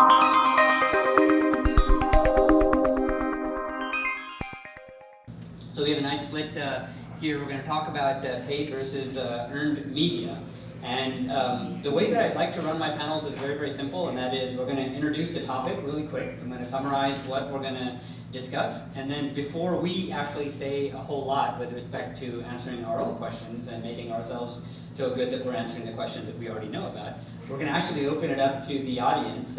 So we have a nice split here. We're going to talk about paid versus earned media. And the way that I'd like to run my panels is very, very simple, and that is we're going to introduce the topic really quick. I'm going to summarize what we're going to discuss, and then before we actually say a whole lot with respect to answering our own questions and making ourselves feel good that we're answering the questions that we already know about, we're going to actually open it up to the audience.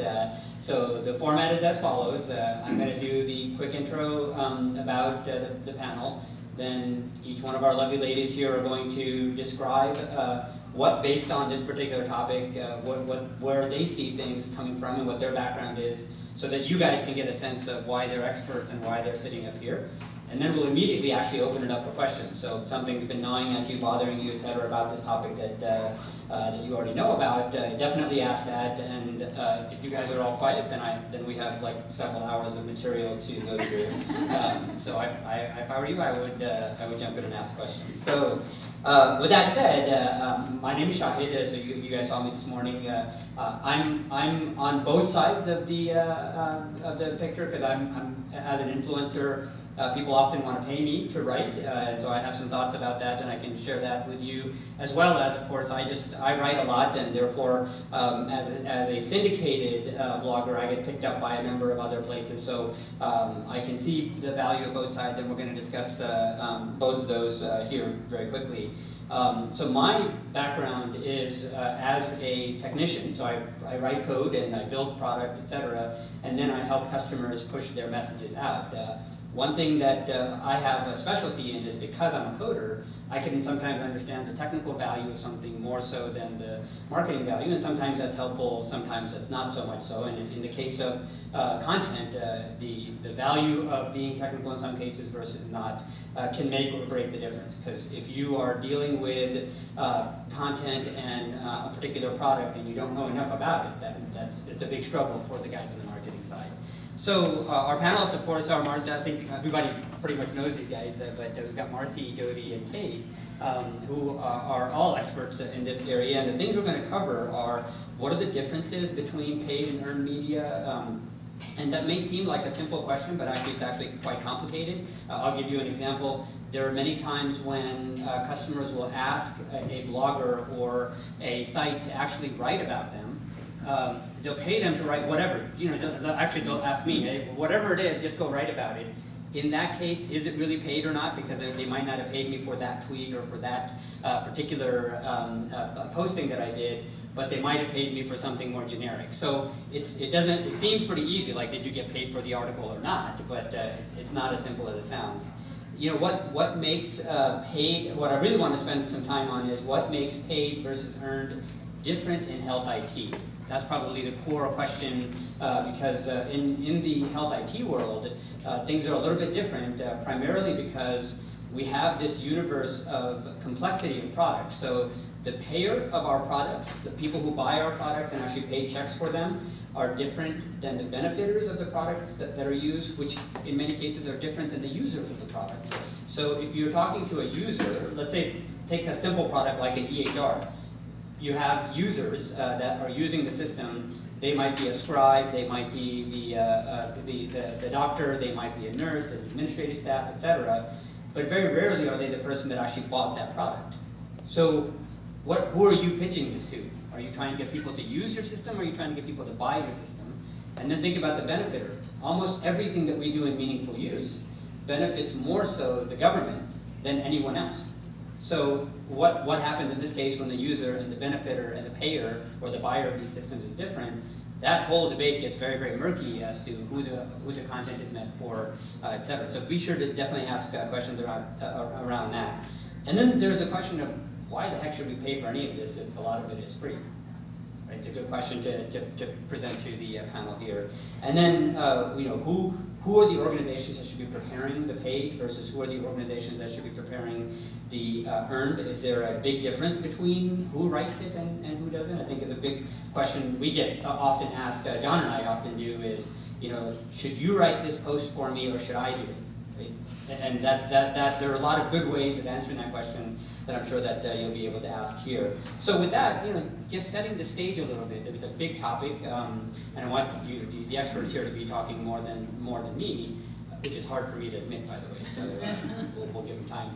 So the format is as follows. I'm going to do the quick intro about the panel. Then each one of our lovely ladies here are going to describe what, based on this particular topic, where they see things coming from and what their background is, so that you guys can get a sense of why they're experts and why they're sitting up here. And then we'll immediately actually open it up for questions. So if something's been gnawing at you, bothering you, etc., about this topic that you already know about, definitely ask that. And if you guys are all quiet, then we have like several hours of material to go through. So if I were you, I would jump in and ask questions. So with that said, my name is Shahid. So you guys saw me this morning. I'm on both sides of the picture because I'm as an influencer. People often want to pay me to write, and so I have some thoughts about that, and I can share that with you, as well as, of course, I write a lot, and therefore, as a syndicated blogger, I get picked up by a number of other places, so I can see the value of both sides, and we're going to discuss both of those here very quickly. So my background is as a technician, so I write code and I build product, etc., and then I help customers push their messages out. One thing that I have a specialty in is because I'm a coder, I can sometimes understand the technical value of something more so than the marketing value, and sometimes that's helpful, sometimes that's not so much so. And in the case of content, the value of being technical in some cases versus not can make or break the difference. Because if you are dealing with content and a particular product and you don't know enough about it, it's a big struggle for the guys on the marketing side. So our panelists, of course, are Marcy. I think everybody pretty much knows these guys, but we've got Marcy, Jodi, and Kate, who are all experts in this area. And the things we're going to cover are what are the differences between paid and earned media. And that may seem like a simple question, but actually it's actually quite complicated. I'll give you an example. There are many times when customers will ask a blogger or a site to actually write about them. They'll pay them to write whatever, they'll ask me, hey, whatever it is, just go write about it. In that case, is it really paid or not? Because they might not have paid me for that tweet or for that particular posting that I did, but they might have paid me for something more generic. So it seems pretty easy, like did you get paid for the article or not, but it's not as simple as it sounds. What makes paid, what I really want to spend some time on is what makes paid versus earned different in health IT. That's probably the core question because in the health IT world, things are a little bit different, primarily because we have this universe of complexity in products. So the payer of our products, the people who buy our products and actually pay checks for them, are different than the benefiters of the products that are used, which in many cases are different than the users of the product. So if you're talking to a user, let's say take a simple product like an EHR. You have users that are using the system. They might be a scribe, they might be the doctor, they might be a nurse, administrative staff, etc. But very rarely are they the person that actually bought that product. So who are you pitching this to? Are you trying to get people to use your system, or are you trying to get people to buy your system? And then think about the benefiter. Almost everything that we do in meaningful use benefits more so the government than anyone else. So what happens in this case when the user and the benefiter and the payer or the buyer of these systems is different? That whole debate gets very, very murky as to who the content is meant for, et cetera. So be sure to definitely ask questions around that. And then there's the question of why the heck should we pay for any of this if a lot of it is free? Right? It's a good question to present to the panel here. And then who are the organizations that should be preparing the paid versus who are the organizations that should be preparing the earned? Is there a big difference between who writes it and who doesn't? I think is a big question we get often asked, John and I often do, is, should you write this post for me or should I do it? And that there are a lot of good ways of answering that question that I'm sure that you'll be able to ask here. So with that, just setting the stage a little bit. It's a big topic, and I want you, the experts here, to be talking more than me, which is hard for me to admit, by the way. So we'll give them time.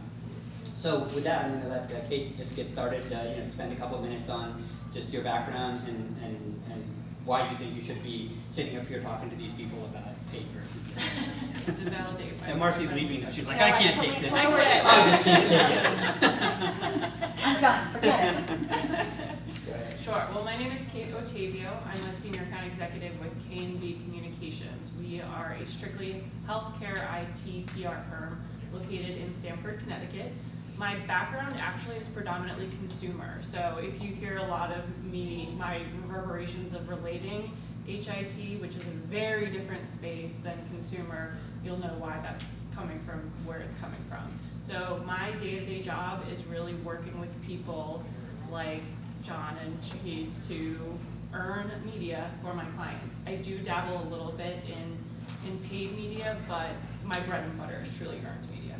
So with that, I'm going to let Kate just get started. Spend a couple of minutes on just your background and why you think you should be sitting up here talking to these people about paid versus. To validate. And Marcy's leaving now. She's like, I can't take this. I just can't take it. I'm done. Forget it. Sure. Well, my name is Kate Ottavio. I'm a senior account executive with K&B Communications. We are a strictly healthcare IT PR firm located in Stamford, Connecticut. My background actually is predominantly consumer. So if you hear a lot of my reverberations of relating HIT, which is a very different space than consumer, you'll know why that's coming from where it's coming from. So my day-to-day job is really working with people like John and Shahid to earn media for my clients. I do dabble a little bit in paid media, but my bread and butter is truly earned media.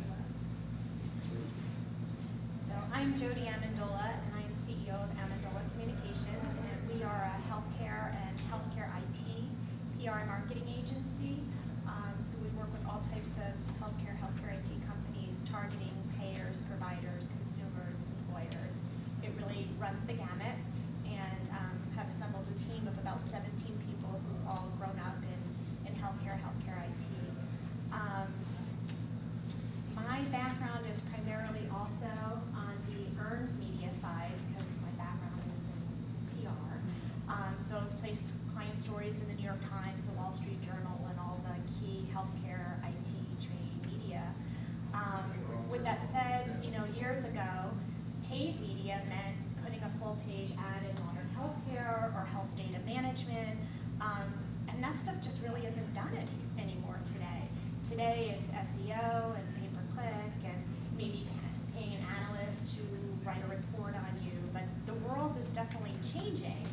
So I'm Jodi Amendola, and I'm CEO of Amendola Communications, and we are a healthcare and healthcare IT PR and marketing agency. So we work with all types of healthcare IT companies, targeting payers, providers, consumers, employers. It really runs the gamut, and have assembled a team of about 17 people who've all grown up in healthcare IT. My background is primarily also on the earned media side, because my background is in PR. So I've placed client stories in the New York Times, the Wall Street Journal, and all the key healthcare IT trade media. With that said, years ago, paid media meant putting a full page ad in Modern Healthcare or Health Data Management, and that stuff just really isn't done anymore today. Today it's SEO and pay-per-click and maybe paying an analyst to write a report on you, but the world is definitely changing,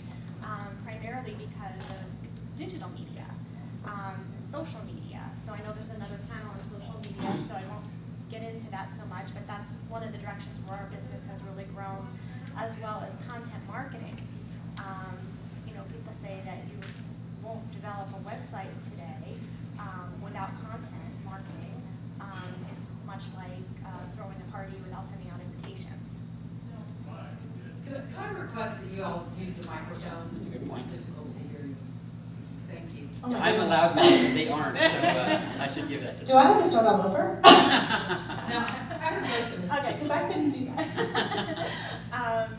primarily because of digital media, social media. So I know there's another panel on social media, so I won't get into that so much, but that's one of the directions where our business has really grown, as well as content marketing. People say that you won't develop a website today without content marketing. It's much like throwing a party without sending out invitations. Could I request that you all use the microphone? That's a good point. It's difficult to hear you. Thank you. Oh, I'm a loud man, and they aren't, so I should give that to them. Do I have to start all over? Now, I heard most of it. Okay, because I couldn't do that.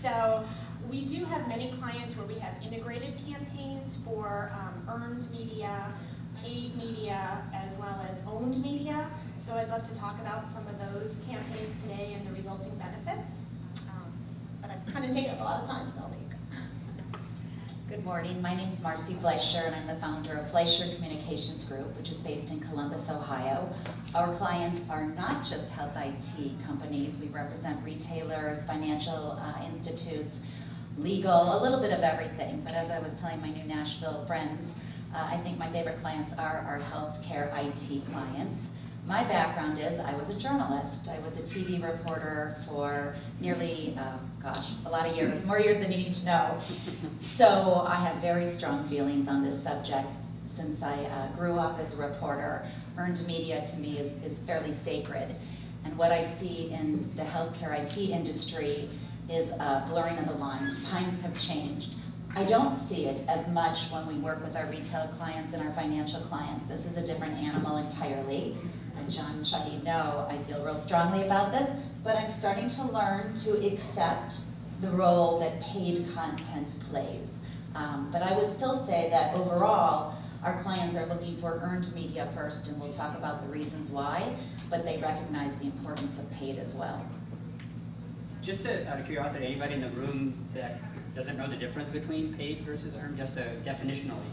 So we do have many clients where we have integrated campaigns for earned media, paid media, as well as owned media. So I'd love to talk about some of those campaigns today and the resulting benefits. But I've kind of taken up a lot of time, so I'll let you go. Good morning. My name is Marcy Fleisher, and I'm the founder of Fleisher Communications Group, which is based in Columbus, Ohio. Our clients are not just health IT companies. We represent retailers, financial institutes, legal, a little bit of everything. But as I was telling my new Nashville friends, I think my favorite clients are our healthcare IT clients. My background is I was a journalist. I was a TV reporter for nearly, a lot of years, more years than you need to know. So I have very strong feelings on this subject since I grew up as a reporter. Earned media to me is fairly sacred. And what I see in the healthcare IT industry is blurring of the lines. Times have changed. I don't see it as much when we work with our retail clients and our financial clients. This is a different animal entirely. And John and Shahid know I feel real strongly about this, but I'm starting to learn to accept the role that paid content plays. But I would still say that overall, our clients are looking for earned media first, and we'll talk about the reasons why, but they recognize the importance of paid as well. Just out of curiosity, anybody in the room that doesn't know the difference between paid versus earned, just definitionally,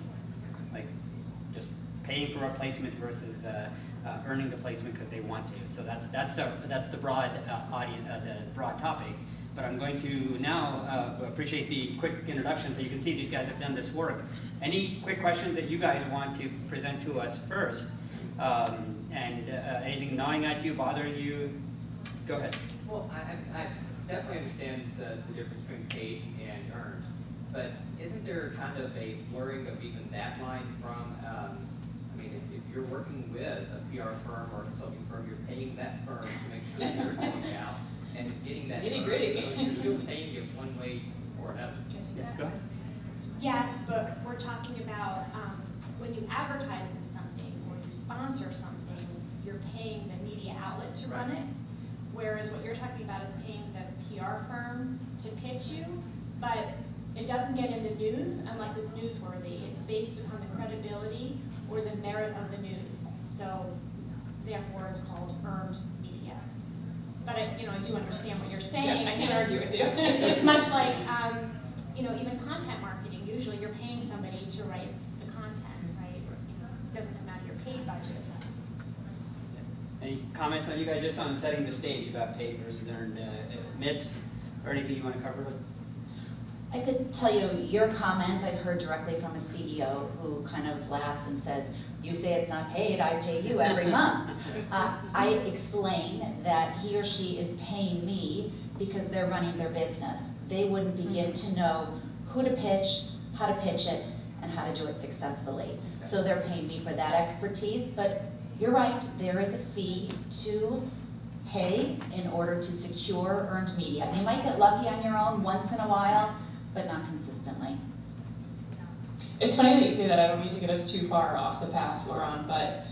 like just paying for a placement versus earning the placement because they want to. So that's the broad audience, the broad topic. But I'm going to now appreciate the quick introduction, so you can see these guys have done this work. Any quick questions that you guys want to present to us first? And anything gnawing at you, bothering you? Go ahead. Well, I definitely understand the difference between paid and earned, but isn't there kind of a blurring of even that line from, I mean, if you're working with a PR firm or a consulting firm, you're paying that firm to make sure that you're going out and getting that. Nitty-gritty. So you're still paying it one way or another. Go ahead. Yes, but we're talking about when you advertise in something or you sponsor something, you're paying the media outlet to run it. Whereas what you're talking about is paying the PR firm to pitch you, but it doesn't get in the news unless it's newsworthy. It's based upon the credibility or the merit of the news. So therefore it's called earned media. But I do understand what you're saying. Yeah, I can't argue with you. It's much like, even content marketing. Usually you're paying somebody to write the content, right? It doesn't come out of your paid budget. Any comments on you guys just on setting the stage about paid versus earned myths or anything you want to cover? I could tell you your comment I've heard directly from a CEO who kind of laughs and says, you say it's not paid, I pay you every month. I explain that he or she is paying me because they're running their business. They wouldn't begin to know who to pitch, how to pitch it, and how to do it successfully. So they're paying me for that expertise, but you're right, there is a fee to pay in order to secure earned media. You might get lucky on your own once in a while, but not consistently. It's funny that you say that. I don't mean to get us too far off the path we're on, but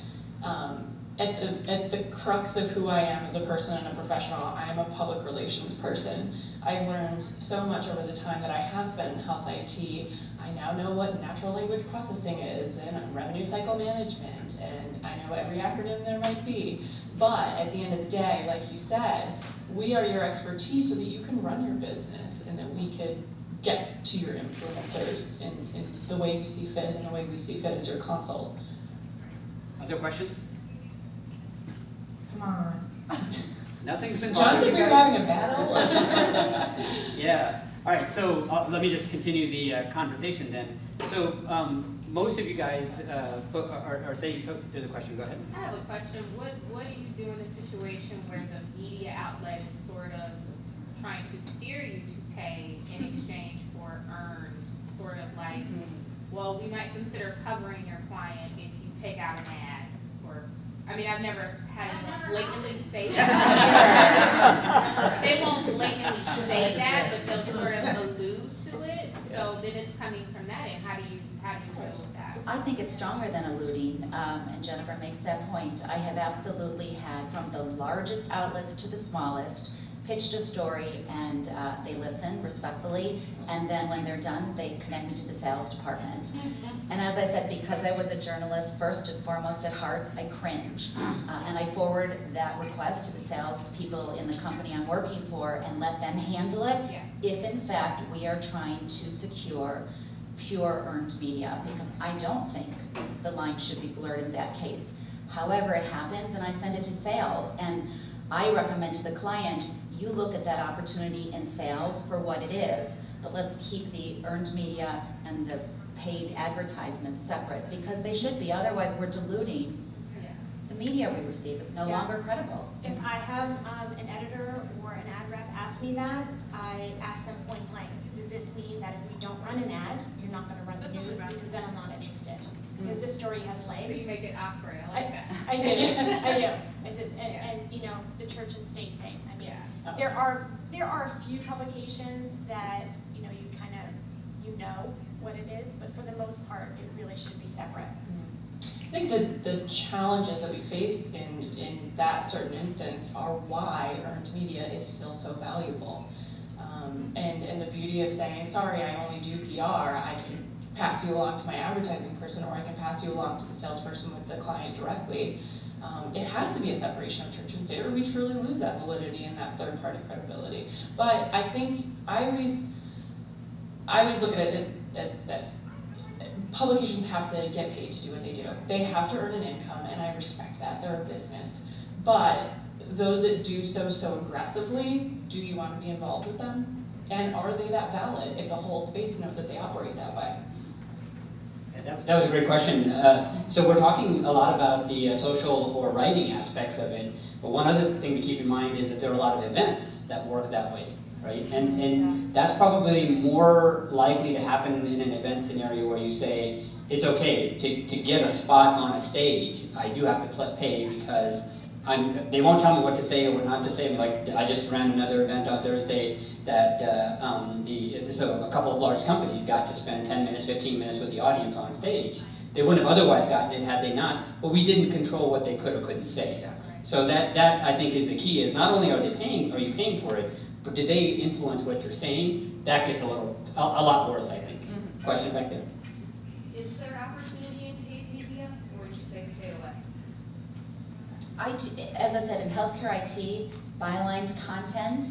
at the crux of who I am as a person and a professional, I am a public relations person. I've learned so much over the time that I have spent in health IT. I now know what natural language processing is and revenue cycle management, and I know every acronym there might be. But at the end of the day, like you said, we are your expertise so that you can run your business and that we could get to your influencers in the way you see fit and the way we see fit as your consult. Other questions? Come on. Nothing's been John said bothering we you were guys? having a battle. Yeah. All right. So let me just continue the conversation then. So most of you guys are saying, oh, there's a question. Go ahead. I have a question. What do you do in a situation where the media outlet is sort of trying to steer you to pay in exchange for earned, sort of like, well, we might consider covering your client if you take out an ad, or, I mean, I've never had anyone blatantly say that. They won't blatantly say that, but they'll sort of allude to it, so then it's coming from that end. How do you deal with that? I think it's stronger than alluding, and Jennifer makes that point. I have absolutely had, from the largest outlets to the smallest, pitched a story and they listen respectfully, and then when they're done, they connect me to the sales department. And as I said, because I was a journalist first and foremost at heart, I cringe. And I forward that request to the sales people in the company I'm working for and let them handle it if in fact we are trying to secure pure earned media, because I don't think the line should be blurred in that case. However, it happens and I send it to sales, and I recommend to the client, you look at that opportunity in sales for what it is, but let's keep the earned media and the paid advertisements separate, because they should be, otherwise we're diluting the media we receive. It's no longer credible. If I have an editor or an ad rep ask me that, I ask them point blank, does this mean that if we don't run an ad, you're not going to run the news? Because then I'm not interested. Because this story has legs. So you make it opera, I like that. I do. I do. I said, and the church and state thing. I mean, there are a few publications that you kind of know what it is, but for the most part, it really should be separate. I think that the challenges that we face in that certain instance are why earned media is still so valuable. And the beauty of saying, sorry, I only do PR, I can pass you along to my advertising person, or I can pass you along to the salesperson with the client directly. It has to be a separation of church and state, or we truly lose that validity and that third-party credibility. But I think I always look at it as this. Publications have to get paid to do what they do. They have to earn an income, and I respect that. They're a business. But those that do so aggressively, do you want to be involved with them? And are they that valid if the whole space knows that they operate that way? That was a great question. So we're talking a lot about the social or writing aspects of it, but one other thing to keep in mind is that there are a lot of events that work that way, right? And that's probably more likely to happen in an event scenario where you say, it's okay to get a spot on a stage. I do have to pay because they won't tell me what to say or what not to say. Like, I just ran another event on Thursday that so a couple of large companies got to spend 10 minutes, 15 minutes with the audience on stage. They wouldn't have otherwise gotten it had they not, but we didn't control what they could or couldn't say. So that I think is the key, is not only are you paying for it, but did they influence what you're saying? That gets a lot worse, I think. Mm-hmm. Question back there? Is there opportunity in paid media, or would you say stay away? As I said, in healthcare IT, bylined content,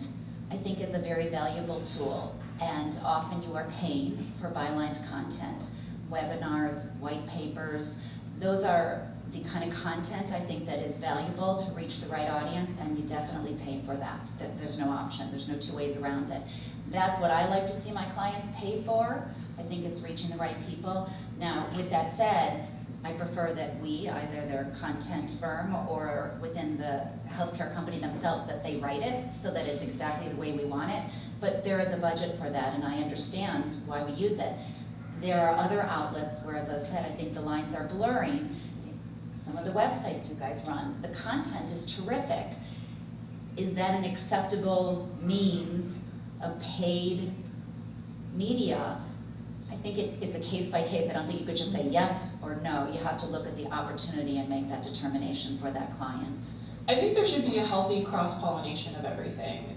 I think, is a very valuable tool. And often you are paying for bylined content. Webinars, white papers, those are the kind of content I think that is valuable to reach the right audience, and you definitely pay for that. There's no option, there's no two ways around it. That's what I like to see my clients pay for. I think it's reaching the right people. Now, with that said, I prefer that we, either their content firm or within the healthcare company themselves, that they write it so that it's exactly the way we want it. But there is a budget for that, and I understand why we use it. There are other outlets where, as I said, I think the lines are blurring. Some of the websites you guys run, the content is terrific. Is that an acceptable means of paid media? I think it's a case by case. I don't think you could just say yes or no. You have to look at the opportunity and make that determination for that client. I think there should be a healthy cross-pollination of everything.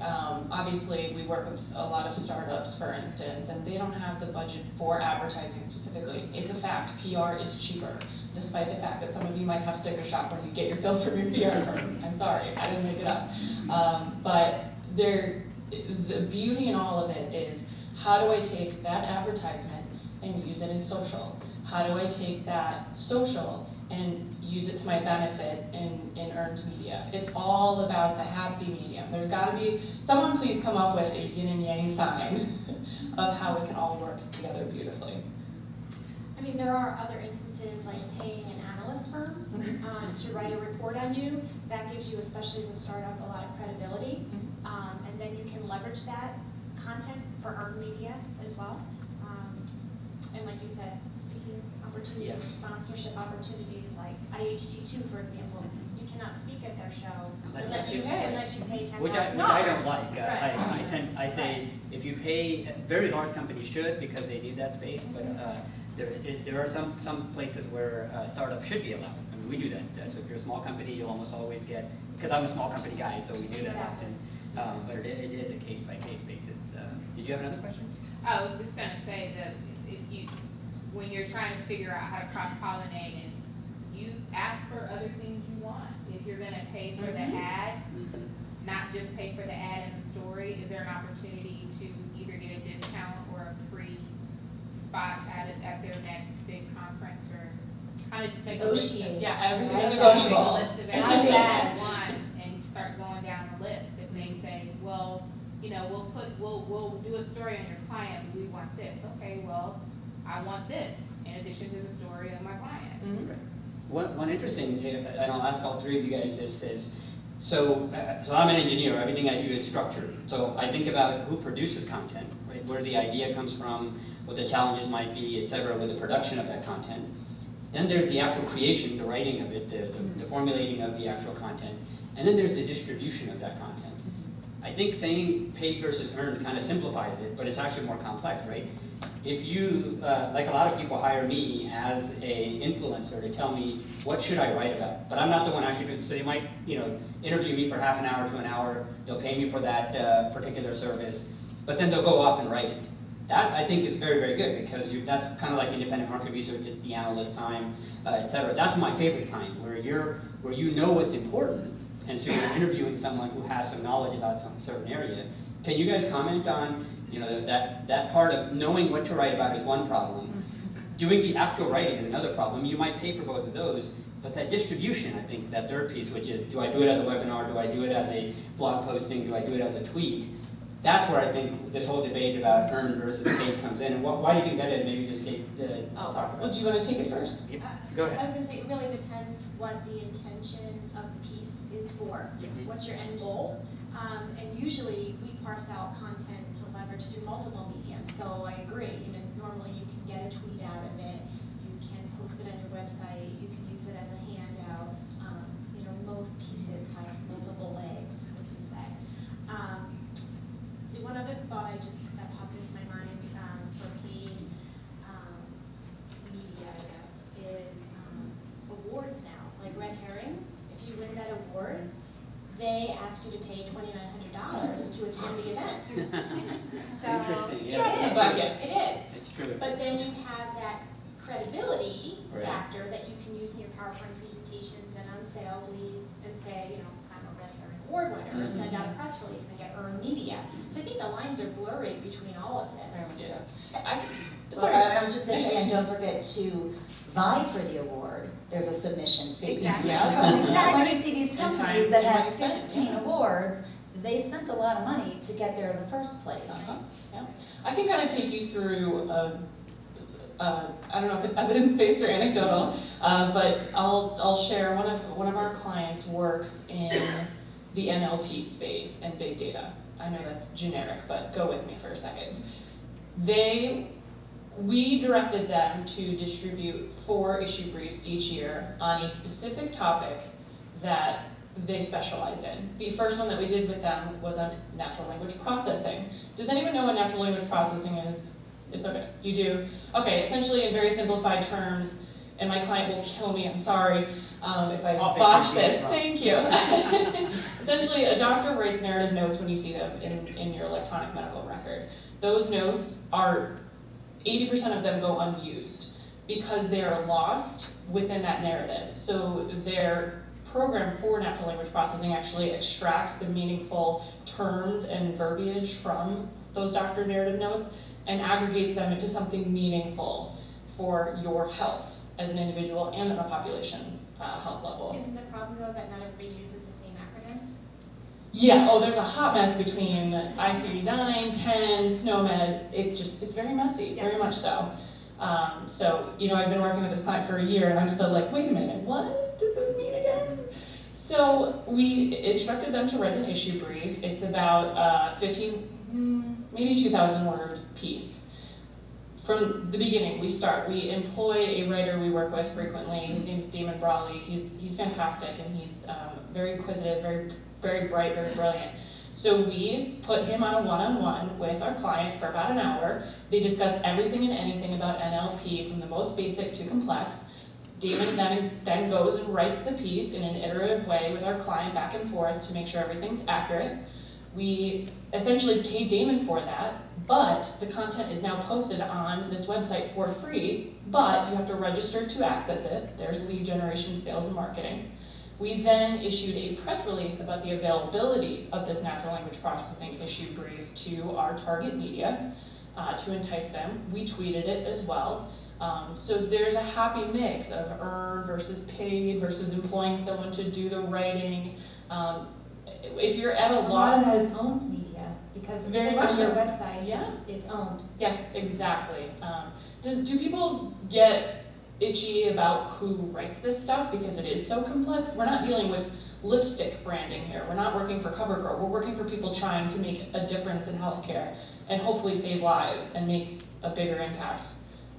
Obviously, we work with a lot of startups, for instance, and they don't have the budget for advertising specifically. It's a fact, PR is cheaper, despite the fact that some of you might have sticker shock when you get your bill from your PR firm. I'm sorry, I didn't make it up. But the beauty in all of it is, how do I take that advertisement and use it in social? How do I take that social and use it to my benefit in earned media? It's all about the happy medium. There's got to be, someone please come up with a yin and yang sign of how it can all work together beautifully. I mean, there are other instances like paying an analyst firm to write a report on you. That gives you, especially as a startup, a lot of credibility. And then you can leverage that content for earned media as well. And like you said, speaking opportunities or sponsorship opportunities, like IHT2, for example, you cannot speak at their show unless you pay $10,000. Which I don't like. I say if you pay, very large companies should because they need that space, but there are some places where startups should be allowed. I mean, we do that. So if you're a small company, you'll almost always get, because I'm a small company guy, so we do that often. But it is a case-by-case basis. Did you have another question? I was just gonna say that when you're trying to figure out how to cross-pollinate and ask for other things you want. If you're gonna pay for the ad, not just pay for the ad and the story, is there an opportunity to either get a discount or a free spot at their next big conference, or kind of just make a list of, Yeah, everything's make a negotiable. list of everything they want and start going down the list. If they say, well, we'll do a story on your client, but we want this. Okay, well, I want this in addition to the story of my client. Mm-hmm. One interesting, and I'll ask all three of you guys this is, so I'm an engineer, everything I do is structured. So I think about who produces content, right? Where the idea comes from, what the challenges might be, et cetera, with the production of that content. Then there's the actual creation, the writing of it, the formulating of the actual content. And then there's the distribution of that content. I think saying paid versus earned kind of simplifies it, but it's actually more complex, right? If you, like a lot of people hire me as an influencer to tell me what should I write about, but I'm not the one actually doing, so they might, interview me for half an hour to an hour, they'll pay me for that particular service, but then they'll go off and write it. That I think is very, very good because that's kind of like independent market research, it's the analyst time, et cetera. That's my favorite kind, where you know what's important, and so you're interviewing someone who has some knowledge about some certain area. Can you guys comment on, that part of knowing what to write about is one problem. Doing the actual writing is another problem. You might pay for both of those, but that distribution, I think, that third piece, which is, do I do it as a webinar, do I do it as a blog posting, do I do it as a tweet? that's where I think this whole debate about earned versus paid comes in. And why do you think that is? Maybe just Kate talk about Well, it. do you want to take it first? Go I ahead. was gonna say, it really depends what the intention of the piece is for. Yes. What's your end goal? And usually, we parse out content to leverage through multiple mediums, so I agree, normally you can get a tweet out of it, you can post it on your website, you can use it as a handout, most pieces have multiple legs, as we say. The one other thought that popped into my mind, for paid, media, I guess, is, awards now, like Red Herring. If you win that award, they ask you to pay $2,900 to attend the event. So, Interesting, yeah. yeah, it is. It's true. But then you have that credibility Right. factor that you can use in your PowerPoint presentations and on sales leads and say, I'm a Red Herring Award winner, or send out a press release and get earned media. So I think the lines are blurry between all of Very much this. so. Sorry, I was just gonna say, and don't forget to vie for the award, there's a submission fee. Exactly. Yeah. So when you see these And time companies that and money have spent, 15 yeah. awards, they spent a lot of money to get there in the first place. Yeah. I can kind of take you through, I don't know if it's evidence-based or anecdotal, but I'll share one of our clients works in the NLP space and big data. I know that's generic, but go with me for a second. We directed them to distribute 4 issue briefs each year on a specific topic that they specialize in. The first one that we did with them was on natural language processing. Does anyone know what natural language processing is? It's okay, you do? Okay, essentially in very simplified terms, and my client will kill me, I'm sorry if I botch this, thank you. Essentially, a doctor writes narrative notes when you see them in your electronic medical record. Those notes are, 80% of them go unused because they are lost within that narrative. So their program for natural language processing actually extracts the meaningful terms and verbiage from those doctor narrative notes and aggregates them into something meaningful for your health as an individual and on a population health level. Isn't the problem though that not everybody uses the same acronym? Yeah, there's a hot mess between ICD-9, 10, SNOMED. It's very messy, very much so. I've been working with this client for a year and I'm still like, wait a minute, what does this mean again? So we instructed them to write an issue brief. It's about maybe 2,000 word piece. From the beginning, we employ a writer we work with frequently. His name's Damon Brawley. He's fantastic and he's very inquisitive, very, very bright, very brilliant. So we put him on a one-on-one with our client for about an hour. They discuss everything and anything about NLP from the most basic to complex. Damon then goes and writes the piece in an iterative way with our client back and forth to make sure everything's accurate. We essentially pay Damon for that, but the content is now posted on this website for free, but you have to register to access it. There's lead generation, sales, and marketing. We then issued a press release about the availability of this natural language processing issue brief to our target media to entice them. We tweeted it as well. So there's a happy mix of earned versus paid versus employing someone to do the writing. If you're at a loss, of that is owned media, because Very it's much on your so. website, Yeah. it's owned. yes, exactly. Do people get itchy about who writes this stuff because it is so complex? We're not dealing with lipstick branding here. We're not working for CoverGirl. We're working for people trying to make a difference in healthcare and hopefully save lives and make a bigger impact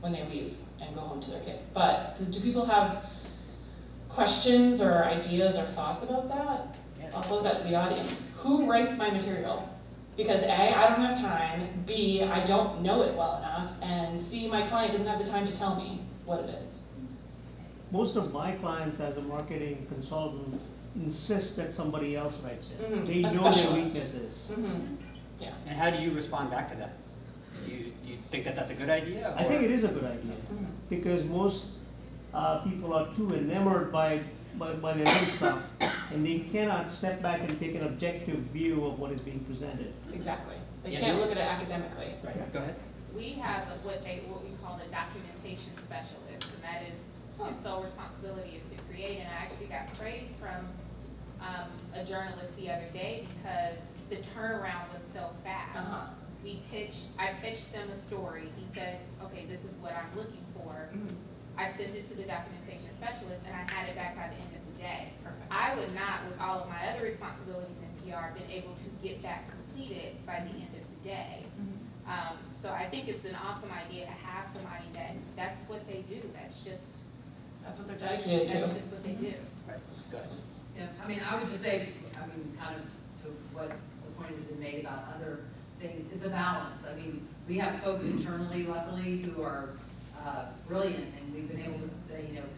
when they leave and go home to their kids. But do people have questions or ideas or thoughts about that? I'll pose that to the audience. Who writes my material? Because A, I don't have time, B, I don't know it well enough, and C, my client doesn't have the time to tell me what it is. Most of my clients as a marketing consultant insist that somebody else writes it. Mhm, They a know their specialist. weaknesses. Yeah. And how do you respond back to that? Do you think that that's a good idea? I think it is a good idea, Mhm. because most people are too enamored by their own stuff, and they cannot step back and take an objective view of what is being presented. Exactly. They Yeah. can't look at it academically. Right, go ahead. We have what we call a documentation specialist, and that is his sole responsibility is to create. And I actually got praise from a journalist the other day because the turnaround was so fast. I pitched them a story. He said, okay, this is what I'm looking for. I sent it to the documentation specialist and I had it back by the end of the day. Perfect. I would not, with all of my other responsibilities in PR, been able to get that completed by the end of the day. So I think it's an awesome idea to have somebody that's what they do. That's That's what they're dedicated to. just what they do. Right, go ahead. Yeah, I mean, I would just say, I mean, kind of to what the point has been made about other things, it's a balance. I mean, we have folks internally, luckily, who are brilliant, and we've been able to,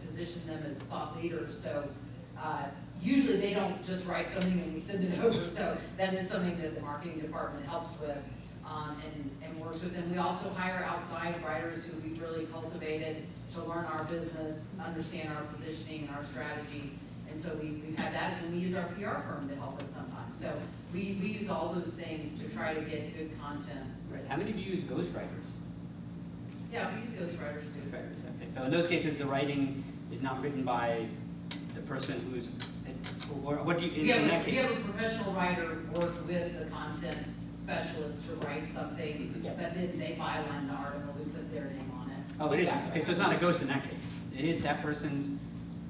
position them as thought leaders. So usually they don't just write something and we send it over. So that is something that the marketing department helps with and works with them. We also hire outside writers who we've really cultivated to learn our business, understand our positioning and our strategy. And so we've had that, and then we use our PR firm to help us sometimes. So we use all those things to try to get good content. Right. How many of you use ghostwriters? Yeah, we use ghostwriters too. Ghostwriters, okay. So in those cases, the writing is not written by the person who's, or what do you, in that We case? have a professional writer work with the content specialist to write something, Yeah. but then they byline the article, we put their name on it. Oh, it is, okay, so it's not a ghost in that case. It is that person's,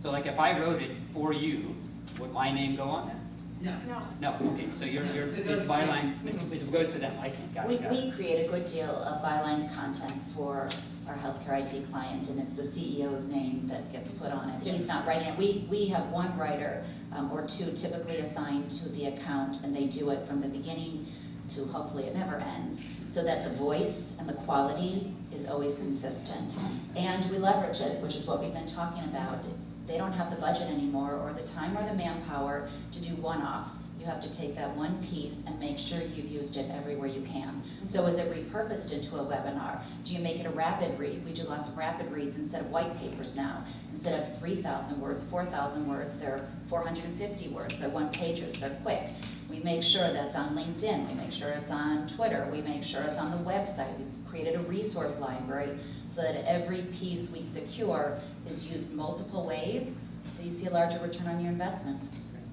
so like if I wrote it for you, would my name go on there? No. No. No, okay, so No, it's it goes to byline, it goes to them, I see, got We, it, got we it. create a good deal of bylined content for our healthcare IT client, and it's the CEO's name that gets put on it. He's not writing it. We have one writer or two typically assigned to the account, and they do it from the beginning to hopefully it never ends, so that the voice and the quality is always consistent. And we leverage it, which is what we've been talking about. They don't have the budget anymore or the time or the manpower to do one-offs. You have to take that one piece and make sure you've used it everywhere you can. So is it repurposed into a webinar? Do you make it a rapid read? We do lots of rapid reads instead of white papers now. Instead of 3,000 words, 4,000 words, they're 450 words. They're one-pagers, they're quick. We make sure that's on LinkedIn. We make sure it's on Twitter. We make sure it's on the website. We've created a resource library so that every piece we secure is used multiple ways, so you see a larger return on your investment.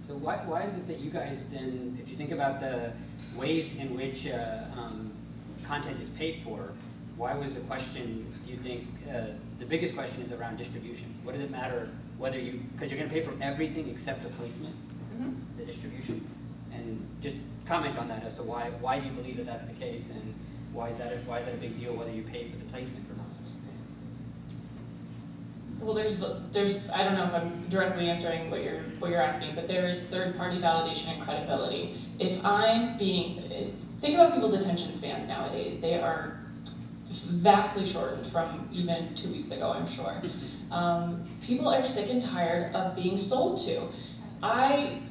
So why is it that you guys then, if you think about the ways in which content is paid for, why was the question, do you think, the biggest question is around distribution? What does it matter whether you, because you're going to pay for everything except the placement, the distribution? And just comment on that as to why do you believe that that's the case, and why is that a big deal whether you pay for the placement or not? Well, there's I don't know if I'm directly answering what you're asking, but there is third-party validation and credibility. If I'm think about people's attention spans nowadays. They are vastly shortened from even 2 weeks ago, I'm sure. People are sick and tired of being sold to. I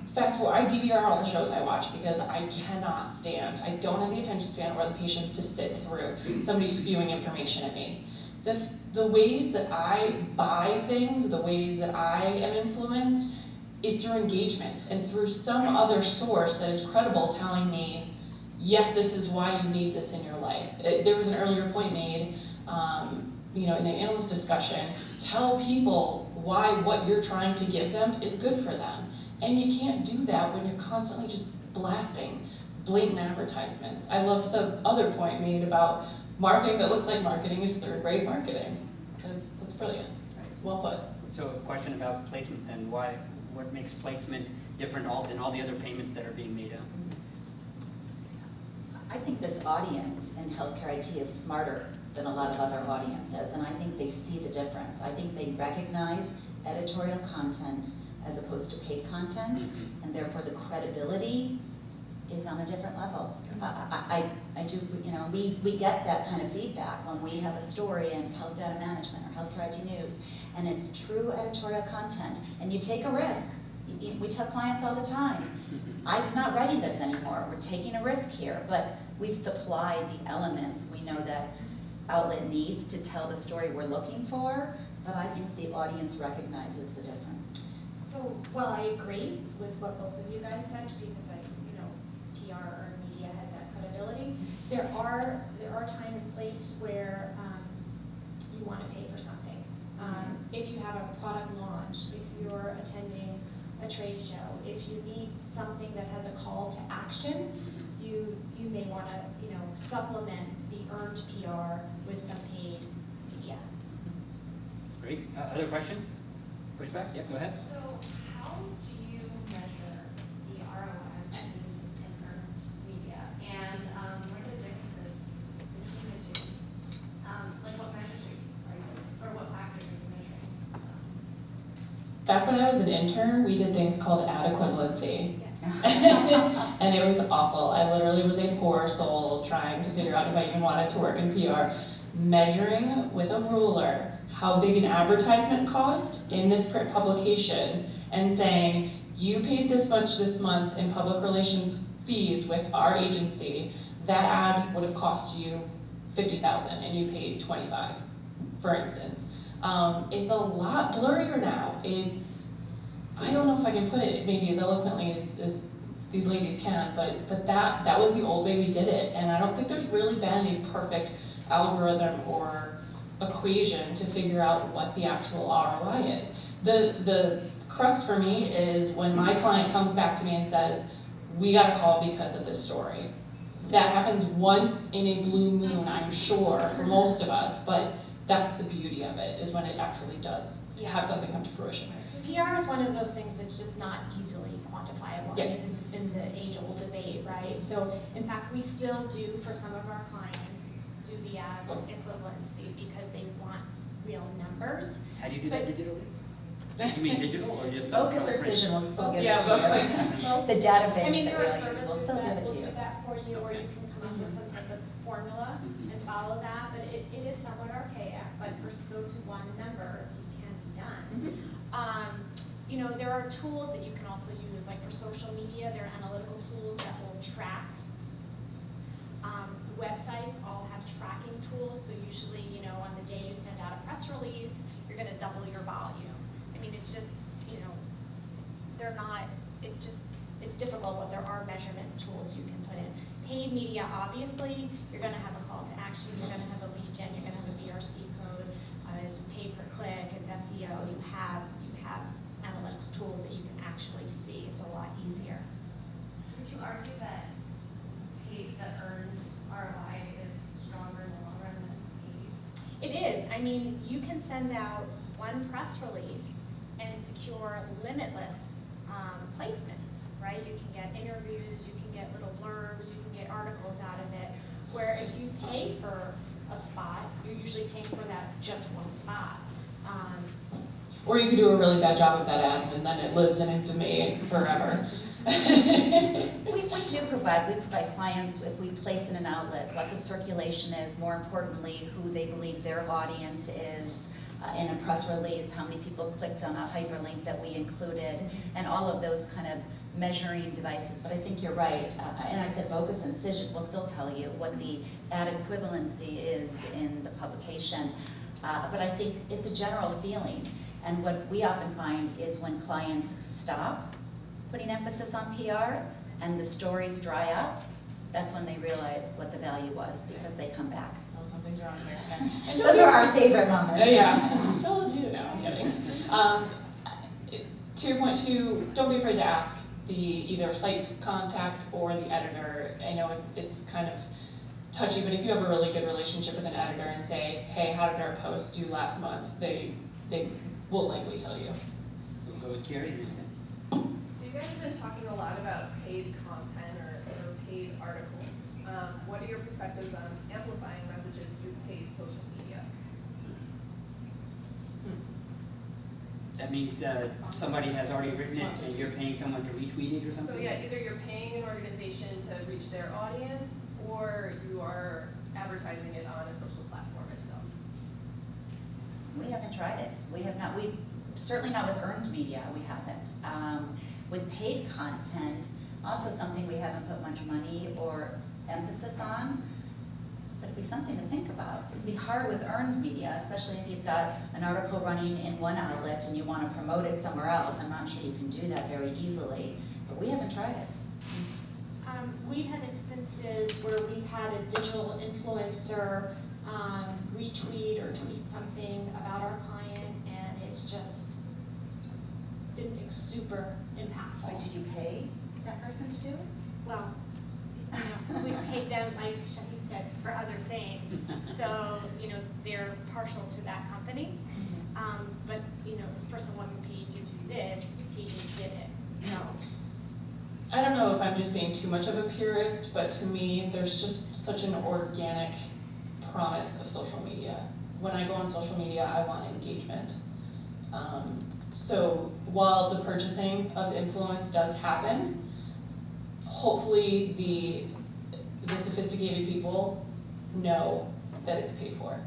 fast forward, I DVR all the shows I watch because I cannot stand, I don't have the attention span or the patience to sit through somebody spewing information at me. The ways that I buy things, the ways that I am influenced is through engagement and through some other source that is credible telling me, yes, this is why you need this in your life. There was an earlier point made, in the analyst discussion, tell people why what you're trying to give them is good for them. And you can't do that when you're constantly just blasting blatant advertisements. I loved the other point made about marketing that looks like marketing is third-rate marketing. That's brilliant. Well put. So a question about placement then, what makes placement different than all the other payments that are being made out? I think this audience in healthcare IT is smarter than a lot of other audiences, and I think they see the difference. I think they recognize editorial content as opposed to paid content, and therefore the credibility is on a different level. I do, we get that kind of feedback when we have a story in health data management or healthcare IT news, and it's true editorial content, and you take a risk. We tell clients all the time, I'm not writing this anymore, we're taking a risk here, but we've supplied the elements we know that outlet needs to tell the story we're looking for, but I think the audience recognizes the difference. So, well, I agree with what both of you guys said, because PR or media has that credibility. There are time and place where you want to pay for something. If you have a product launch, if you're attending a trade show, if you need something that has a call to action, you may want to, supplement the earned PR with some paid media. Great. Other questions? Pushback? Yeah, go ahead. So how do you measure the ROI in earned media? And what are the differences between the two? Like what measures are you, or what factors are you measuring? Back when I was an intern, we did things called ad equivalency. Yeah. And it was awful. I literally was a poor soul trying to figure out if I even wanted to work in PR. Measuring with a ruler how big an advertisement cost in this print publication and saying, you paid this much this month in public relations fees with our agency, that ad would have cost you $50,000 and you paid $25,000, for instance. It's a lot blurrier now. I don't know if I can put it maybe as eloquently as these ladies can, but that was the old way we did it, and I don't think there's really been a perfect algorithm or equation to figure out what the actual ROI is. The crux for me is when my client comes back to me and says, we got a call because of this story. That happens once in a blue moon, I'm sure, for most of us, but that's the beauty of it, is when it actually does have something come to fruition. PR is one of those things that's just not easily quantifiable. Yeah. I mean, this has been the age-old debate, right? So, in fact, we still do, for some of our clients, do the ad equivalency because they want real numbers. How do you do that digitally? You mean digital or just? Focus or Cision will still give Yeah, it to you. Well, The database I mean, that there we are all use services will still give that it will to you. do that for you, or you can come up with some type of formula Mhm. and follow that, but it is somewhat archaic, but for those who want a number, it can be done. There are tools that you can also use, like for social media, there are analytical tools that will track. Websites all have tracking tools, so usually, on the day you send out a press release, you're gonna double your volume. I mean, it's just, they're not, it's difficult, but there are measurement tools you can put in. Paid media, obviously, you're gonna have a call to action, you're gonna have a lead gen, you're gonna have a BRC code, it's pay per click, it's SEO, you have analytics tools that you can actually see, it's a lot easier. Would you argue that earned ROI is stronger in the long run than paid? It is. I mean, you can send out one press release and secure limitless placements, right? You can get interviews, you can get little blurbs, you can get articles out of it. Where if you pay for a spot, you're usually paying for that just one spot. Or you could do a really bad job of that ad and then it lives in infamy forever. We do provide clients, if we place in an outlet, what the circulation is, more importantly, who they believe their audience is, in a press release, how many people clicked on a hyperlink that we included, and all of those kind of measuring devices. But I think you're right, and I said Focus and Cision will still tell you what the ad equivalency is in the publication. But I think it's a general feeling, and what we often find is when clients stop putting emphasis on PR and the stories dry up, that's when they realize what the value was, because they come back. Oh, something's wrong here. Yeah. And Those are our favorite moments. Yeah, told you. No, I'm kidding. To your point too, don't be afraid to ask the either site contact or the editor. I know it's kind of touchy, but if you have a really good relationship with an editor and say, hey, how did our post do last month? They will likely tell you. We'll go with Carrie. So you guys have been talking a lot about paid content or paid articles. What are your perspectives on amplifying messages through paid social media? That means somebody has already written it and you're paying someone to retweet it or something? So yeah, either you're paying an organization to reach their audience, or you are advertising it on a social platform itself. We haven't tried it. We have not. We certainly not with earned media. We haven't. With paid content, also something we haven't put much money or emphasis on. But it'd be something to think about. It'd be hard with earned media, especially if you've got an article running in one outlet and you want to promote it somewhere else. I'm not sure you can do that very easily. But we haven't tried it. We've had instances where we've had a digital influencer retweet or tweet something about our client, and it's just been super impactful. But did you pay that person to do it? Well, we've paid them, like Shahid said, for other things. So, they're partial to that company. But, this person wasn't paid to do this, he just did it, so. I don't know if I'm just being too much of a purist, but to me, there's just such an organic promise of social media. When I go on social media, I want engagement. So while the purchasing of influence does happen, hopefully the sophisticated people know that it's paid for.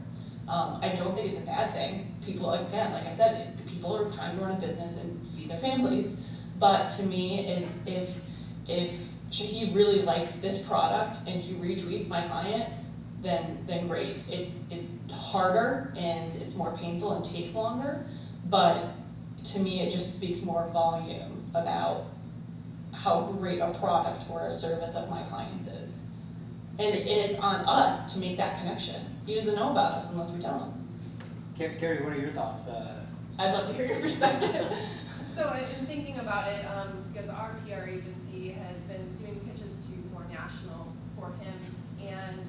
I don't think it's a bad thing. People, again, like I said, the people are trying to run a business and feed their families. But to me, it's if Shahid really likes this product and he retweets my client, then great. It's harder and it's more painful and takes longer, but to me it just speaks more volume about how great a product or a service of my clients is. And it's on us to make that connection. He doesn't know about us unless we tell him. Carrie, what are your thoughts? I'd love to hear your perspective. So I've been thinking about it, because our PR agency has been doing pitches to more national for HIMSS, and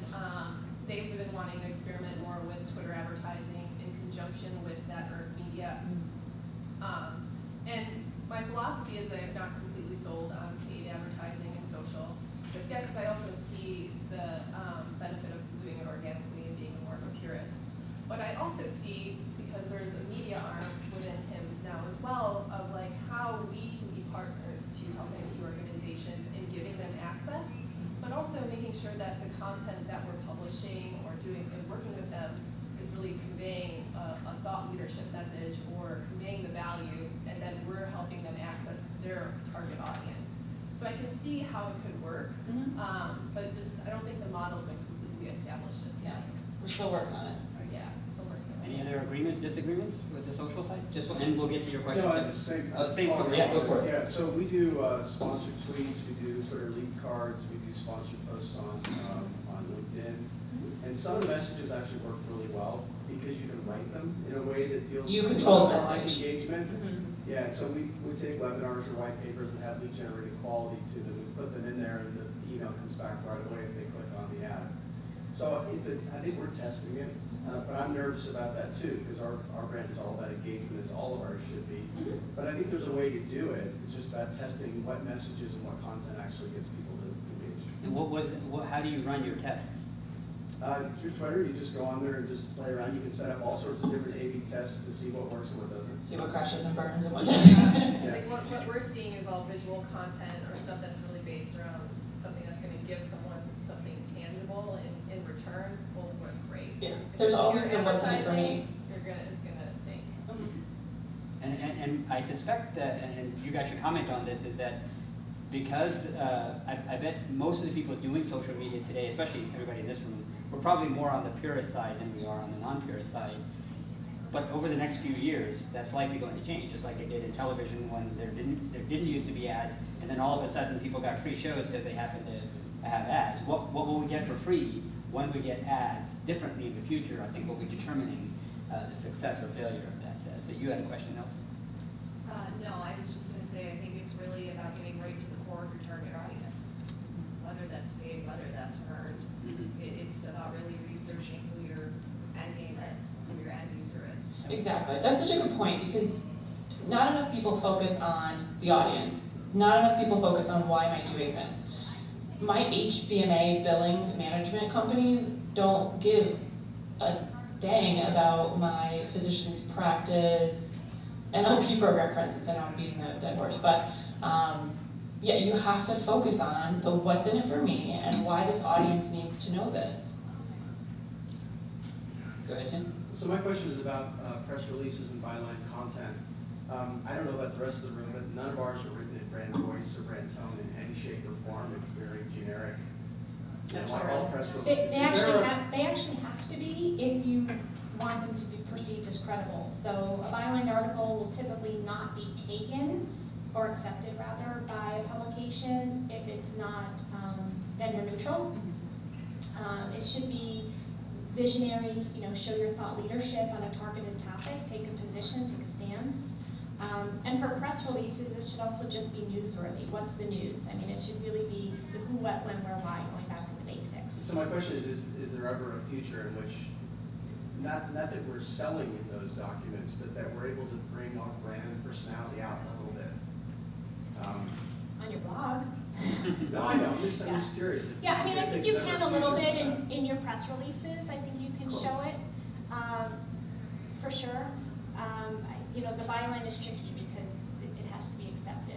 they've been wanting to experiment more with Twitter advertising in conjunction with that earned media. And my philosophy is that I'm not completely sold on paid advertising and social just yet, because I also see the benefit of doing it organically and being more of a purist. But I also see, because there's a media arm within HIMSS now as well, of like how we can be partners to help IT organizations in giving them access, but also making sure that the content that we're publishing or doing and working with them is really conveying a thought leadership message or conveying the value, and then we're helping them access their target audience. So I can see how it could work, but just I don't think the model's been completely established just yet. We're still working on it. Yeah, still working on it. Any other agreements, disagreements with the social side? And we'll get to your question. No, it's the same. Same, yeah, go for it. Yeah, so we do sponsored tweets, we do Twitter lead cards, we do sponsored posts on LinkedIn. And some of the messages actually work really well because you can write them in a way that feels You control the like message. engagement. Yeah, so we take webinars or white papers that have lead generated quality to them, we put them in there, and the email comes back right away if they click on the ad. So I think we're testing it, but I'm nervous about that too, because our brand is all about engagement, as all of ours should be. But I think there's a way to do it. It's just about testing what messages and what content actually gets people to engage. And how do you run your tests? Through Twitter, you just go on there and just play around. You can set up all sorts of different A/B tests to see what works and what doesn't. See what crashes and burns and what doesn't. It's like what we're seeing is all visual content or stuff that's really based around something that's going to give someone something tangible in return. Will work great. Yeah, If there's you're always a what's in it for me. It's gonna sink. And I suspect that, and you guys should comment on this, is that because I bet most of the people doing social media today, especially everybody in this room, we're probably more on the purist side than we are on the non-purist side. But over the next few years, that's likely going to change, just like it did in television when there didn't used to be ads, and then all of a sudden people got free shows because they happened to have ads. What will we get for free when we get ads differently in the future, I think will be determining the success or failure of that. So you had a question, Nelson? No, I was just gonna say, I think it's really about getting right to the core of your target audience, whether that's paid, whether that's earned. It's about really researching who your end game is, who your end user is. Exactly. That's such a good point, because not enough people focus on the audience. Not enough people focus on why am I doing this. My HBMA billing management companies don't give a dang about my physician's practice NLP program, for instance. I know I'm beating the dead horse, but yeah, you have to focus on the what's in it for me and why this audience needs to know this. Go ahead, Tim. So my question is about press releases and byline content. I don't know about the rest of the room, but none of ours are written in brand voice or brand tone in any shape or form. It's very generic. That's Like true. all press They releases. they actually have to be if you want them to be perceived as credible. So a byline article will typically not be taken or accepted rather by a publication if it's not vendor neutral. It should be visionary, show your thought leadership on a targeted topic, take a position, take a stance. And for press releases, it should also just be newsworthy. What's the news? I mean, it should really be the who, what, when, where, why, going back to the So my question is there ever a future in which, not that we're selling in those documents, but that we're able to bring our brand and personality out a little bit? On your blog. No, I know, I'm just curious. Yeah, I mean, I guys think there's you ever can a a little future bit for that? in your press releases, I think you can Cool. show it, for sure. You know, the byline is tricky because it has to be accepted.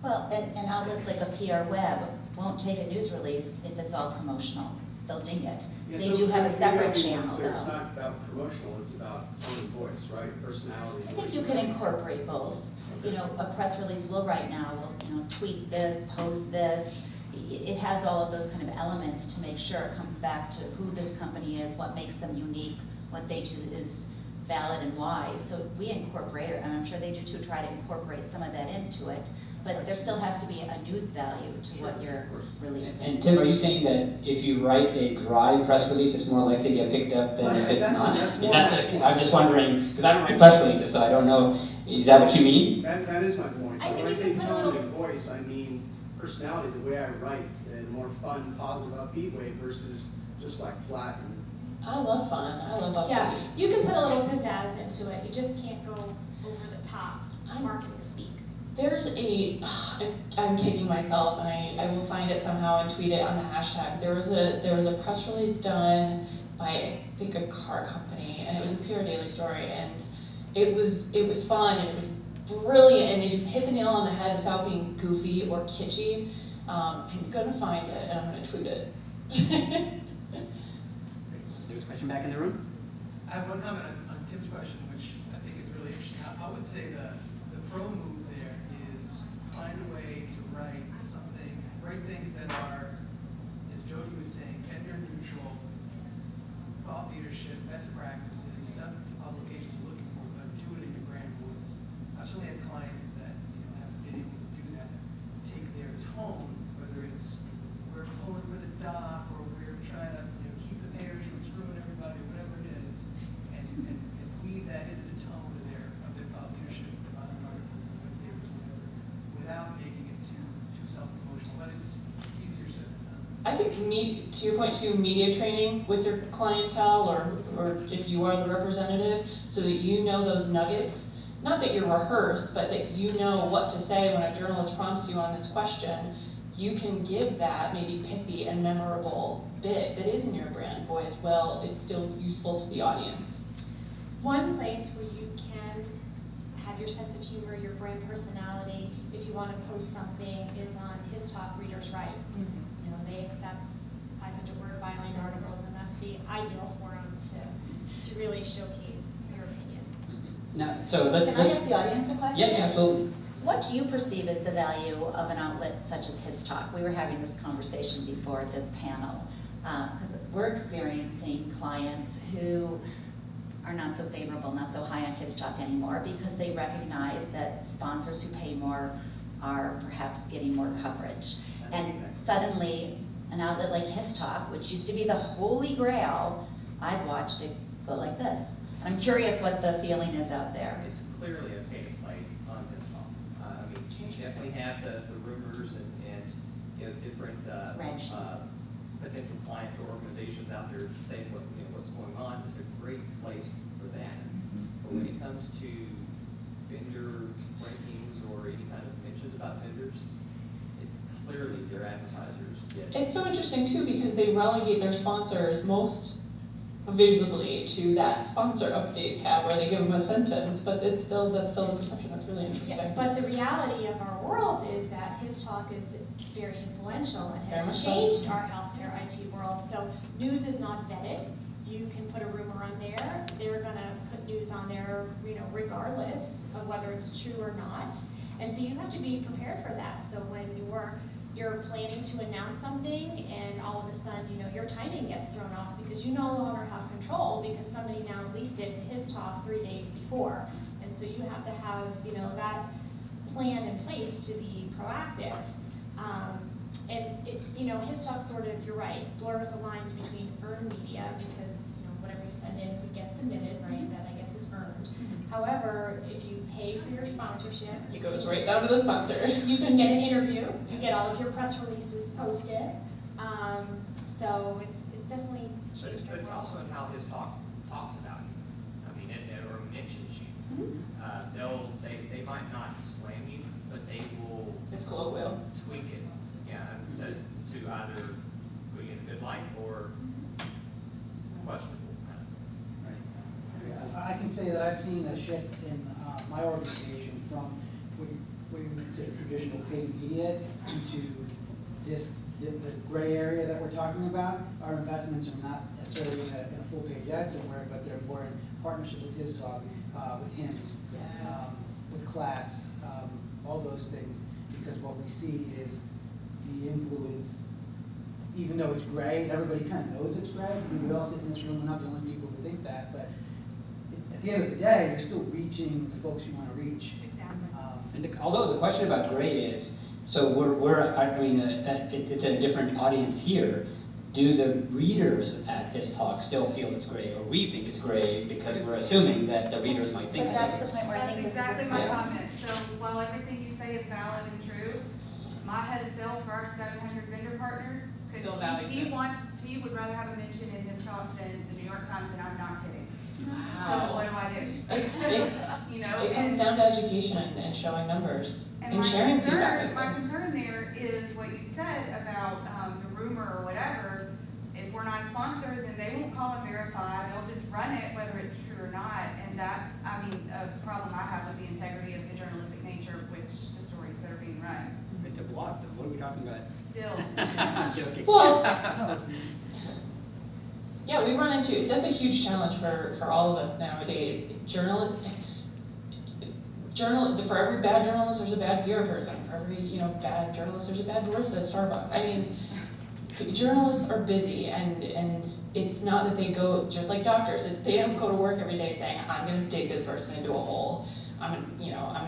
Well, and outlets like a PR Web won't take a news release if it's all promotional. They'll ding it. Yeah, They so do have a we separate gotta be more channel clear. It's though. not about promotional, it's about tone and voice, right, personality. I think you can incorporate both. You know, a press release will right now, will, tweet this, post this. It has all of those kind of elements to make sure it comes back to who this company is, what makes them unique, what they do is valid and why. So we incorporate it, and I'm sure they do too, try to incorporate some of that into it. But there still has to be a news value to what you're releasing. And Tim, are you saying that if you write a dry press release, it's more likely to get picked up than if it's not? That's Is that more my the, point. I'm just wondering, because I don't write press releases, so I don't know, is that what you mean? That is my point. I So think when I you say can put a tone little- and voice, I mean personality, the way I write, and more fun, positive, upbeat way versus just like flat and. I love fun, I love upbeat. Yeah, you can put a little pizzazz into it, you just can't go over the top, I'm- marketing speak. There's I'm kicking myself, and I will find it somehow and tweet it on the hashtag. There was a press release done by, I think, a car company, and it was a PR Daily story, and it was fun, and it was brilliant, and they just hit the nail on the head without being goofy or kitschy. I'm gonna find it, and I'm gonna tweet it. There's a question back in the room? I have one comment on Tim's question, which I think is really interesting. I would say the pro move there is find a way to write things that are, as Jodi was saying, gender neutral, thought leadership, best practices, stuff publications are looking for, but do it in your brand voice. I've certainly had clients that have been able to do that, take their tone, whether it's we're pulling for the dock or we're trying to keep the payers from screwing everybody, whatever it is, and weave that into the tone of their thought leadership articles and web papers, whatever, without making it too self-promotional. But it's easier said than done. I think to your point too, media training with your clientele, or if you are the representative, so that you know those nuggets. Not that you're rehearsed, but that you know what to say when a journalist prompts you on this question. You can give that maybe pithy and memorable bit that is in your brand voice while it's still useful to the audience. One place where you can have your sense of humor, your brand personality, if you want to post something, is on His Talk Readers Write. You know, they accept 500-word byline articles, and that's the ideal forum to really showcase your opinions. No, so Can I ask the audience a question? Yeah, absolutely. What do you perceive as the value of an outlet such as His Talk? We were having this conversation before this panel, because we're experiencing clients who are not so favorable, not so high on His Talk anymore, because they recognize that sponsors who pay more are perhaps getting more coverage. And suddenly, an outlet like His Talk, which used to be the holy grail, I've watched it go like this. I'm curious what the feeling is out there. It's clearly a pay to play on this phone. I mean, you definitely have the rumors and different Reg. Potential clients or organizations out there saying what's going on. It's a great place for that. But when it comes to vendor rankings or any kind of mentions about vendors, it's clearly their advertisers get. It's so interesting too, because they relegate their sponsors most visibly to that sponsor update tab where they give them a sentence, but that's still the perception. That's really interesting. Yeah, but the reality of our world is that His Talk is very influential and Very much has so. changed our healthcare IT world. So news is not vetted. You can put a rumor on there. They're gonna put news on there, regardless of whether it's true or not. And so you have to be prepared for that. So when you're planning to announce something and all of a sudden, your timing gets thrown off because you no longer have control because somebody now leaked it to His Talk 3 days before. And so you have to have, that plan in place to be proactive. And it, His Talk sort of, you're right, blurs the lines between earned media because, whatever you send in would get submitted, right, that I guess is earned. However, if you pay for your sponsorship, It goes right down to the sponsor. you can get an interview, you get all of your press releases posted, So it's definitely. But it's also in how his talks about you. I mean, or mentions you. They might not slam you, but they will It's colloquial. tweak it, yeah, to either put you in a good light or questionable. I can say that I've seen a shift in my organization from what we would consider traditional paid media into the gray area that we're talking about. Our investments are not necessarily in a full page ad somewhere, but they're more in partnership with his talk, with hymns, Yes. with class, all those things. Because what we see is the influence, even though it's gray, and everybody kind of knows it's gray. I mean, we all sit in this room, we're not the only people who think that, but at the end of the day, you're still reaching the folks you want to reach. Exactly. And although the question about gray is, so it's a different audience here. Do the readers at his talk still feel it's gray, or we think it's gray because we're assuming that the readers might think But that that's it the is? point where I think this is. That's exactly my Yeah. comment. So while everything you say is valid and true, my head of sales for our 700 vendor partners, Still values it. he would rather have a mention in his talk than the New York Times, and I'm not kidding. So Wow. what do I do? It You know? comes down to education and showing numbers and my sharing concern- feedback with My us. concern there is what you said about the rumor or whatever. If we're not sponsored, then they won't call and verify. They'll just run it whether it's true or not. And that's, a problem I have with the integrity of the journalistic nature of which the stories that are being run. It's a blog. What are we talking about? Still. I'm joking. Well, yeah, we run into, that's a huge challenge for all of us nowadays. For every bad journalist, there's a bad PR person. For every, bad journalist, there's a bad barista at Starbucks. I mean, journalists are busy, and it's not that they go, just like doctors, they don't go to work every day saying, I'm gonna dig this person into a hole. I'm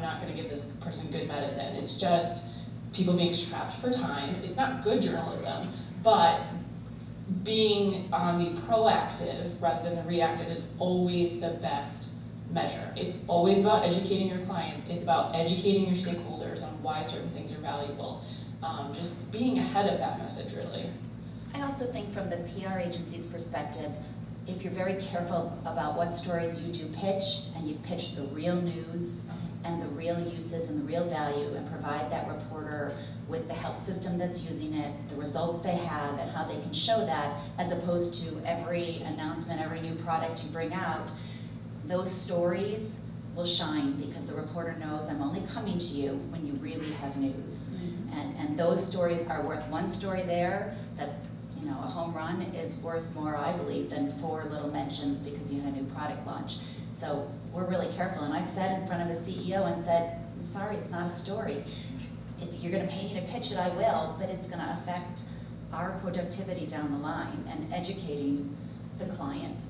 not gonna give this person good medicine. It's just people being strapped for time. It's not good journalism, but being on the proactive rather than the reactive is always the best measure. It's always about educating your clients. It's about educating your stakeholders on why certain things are valuable. Just being ahead of that message, really. I also think from the PR agency's perspective, if you're very careful about what stories you do pitch, and you pitch the real news and the real uses and the real value, and provide that reporter with the health system that's using it, the results they have, and how they can show that, as opposed to every announcement, every new product you bring out, those stories will shine because the reporter knows I'm only coming to you when you really have news. And those stories are worth one story there that's, a home run is worth more, I believe, than 4 little mentions because you had a new product launch. So we're really careful, and I've said in front of a CEO and said, I'm sorry, it's not a story. If you're gonna pay me to pitch it, I will, but it's gonna affect our productivity down the line, and educating the client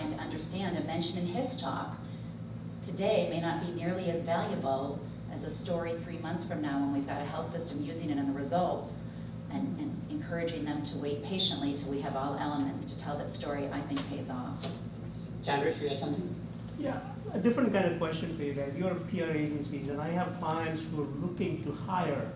to understand a mention in his talk today may not be nearly as valuable as a story 3 months from now when we've got a health system using it and the results, and encouraging them to wait patiently till we have all elements to tell that story, I think pays off. Chandra, you had something? Yeah, a different kind of question for you guys. You're PR agencies, and I have clients who are looking to hire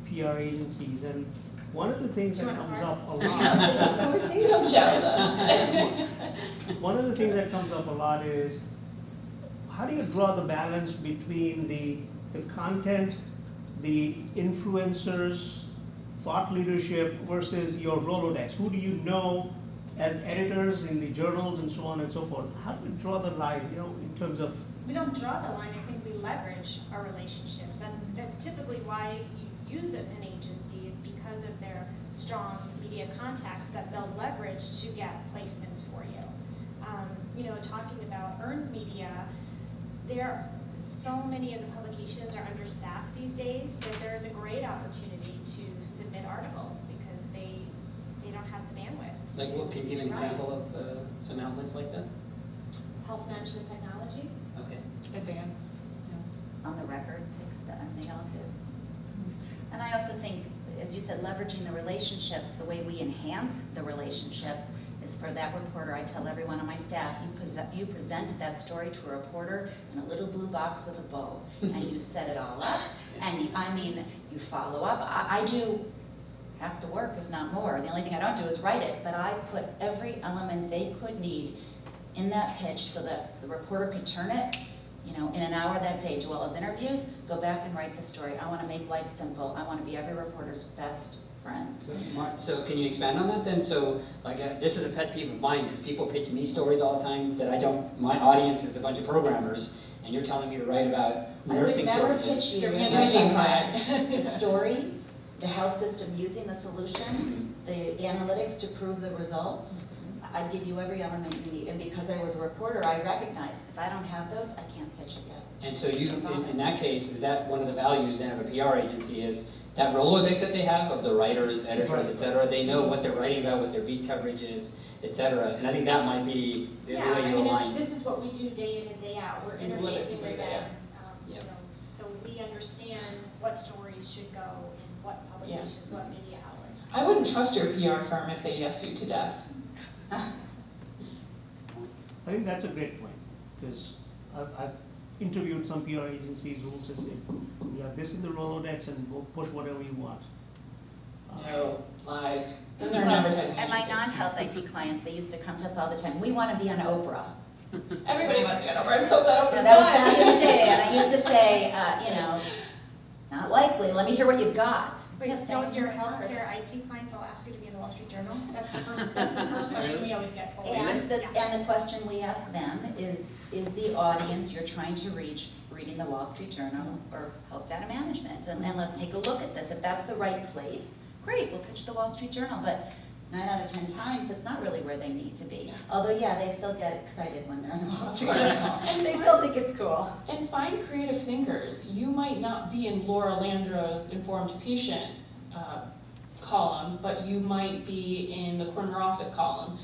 PR agencies, and one of the things that comes up a lot. Come chat with us. One of the things that comes up a lot is, how do you draw the balance between the content, the influencers, thought leadership versus your Rolodex? Who do you know as editors in the journals and so on and so forth? How do you draw the line, in terms of? We don't draw the line, I think we leverage our relationships. And that's typically why you use an agency, is because of their strong media contacts that they'll leverage to get placements for you. Talking about earned media, so many of the publications are understaffed these days that there's a great opportunity to submit articles because they don't have the bandwidth. Like, what, can you give an to write. example of some outlets like that? Health management technology. Okay. Advance. On the record takes that, they all do. And I also think, as you said, leveraging the relationships, the way we enhance the relationships is for that reporter. I tell everyone on my staff, you present that story to a reporter in a little blue box with a bow, and you set it all up, and you follow up. I do half the work, if not more. The only thing I don't do is write it, but I put every element they could need in that pitch so that the reporter could turn it, you know, in an hour that day, do all his interviews, go back and write the story. I want to make life simple. I want to be every reporter's best friend. So can you expand on that then? So like this is a pet peeve of mine, is people pitch me stories all the time that I don't, my audience is a bunch of programmers, and you're telling me to write about nursing I would never shortages. pitch you Your unless I handwriting had client. the story, the health system using the solution, the analytics to prove the results. I'd give you every element you need, and because I was a reporter, I recognized if I don't have those, I can't pitch it yet. And so you, in that case, is that one of the values then of a PR agency is that Rolodex that they have of the writers, editors, et cetera, they know what they're writing about, what their beat coverage is, et cetera. And I think that might be the Yeah, way you align. this is what we do day in and day out, we're You live it, interfacing you with live it, them. yeah. You know, so we understand what stories should go in what publications, what media outlets. I wouldn't trust your PR firm if they yes you to death. I think that's a great point, because I've interviewed some PR agencies who will say, yeah, this is the Rolodex and we'll push whatever you want. No, lies. Then they're an advertising And my agency. non-health IT clients, they used to come to us all the time, we want to be on Oprah. Everybody wants to get over. I'm so glad Now, Oprah's that was done. back in the day, and I used to say, you know, not likely, let me hear what you've got. But Yes, don't your that's hard. healthcare IT clients all ask you to be in the Wall Street Journal? That's the first question we always get. And the question we ask them is the audience you're trying to reach reading the Wall Street Journal or Health Data Management? And let's take a look at this. If that's the right place, great, we'll pitch the Wall Street Journal, but 9 out of 10 times, it's not really where they need to be. Although, yeah, they still get excited when they're in the Wall Street Journal. And They still think it's cool. And find creative thinkers. You might not be in Laura Landro's Informed Patient column, but you might be in the corner office column.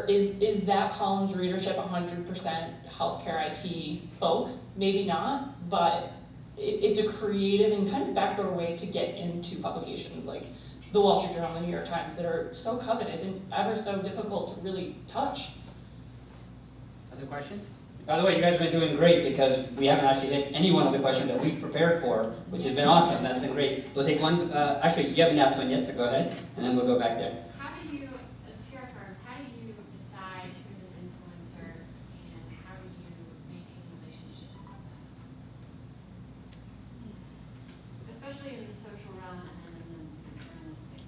Is that column's readership 100% healthcare IT folks? Maybe not, but it's a creative and kind of backdoor way to get into publications like the Wall Street Journal and the New York Times that are so coveted and ever so difficult to really touch. Other questions? By the way, you guys have been doing great because we haven't actually hit any one of the questions that we prepared for, which has been awesome. That's been great. We'll take one. Actually, you haven't asked one yet, so go ahead, and then we'll go back there. How do you, as PR firms, how do you decide who's an influencer and how do you maintain relationships with them? Especially in the social realm and then in the journalistic.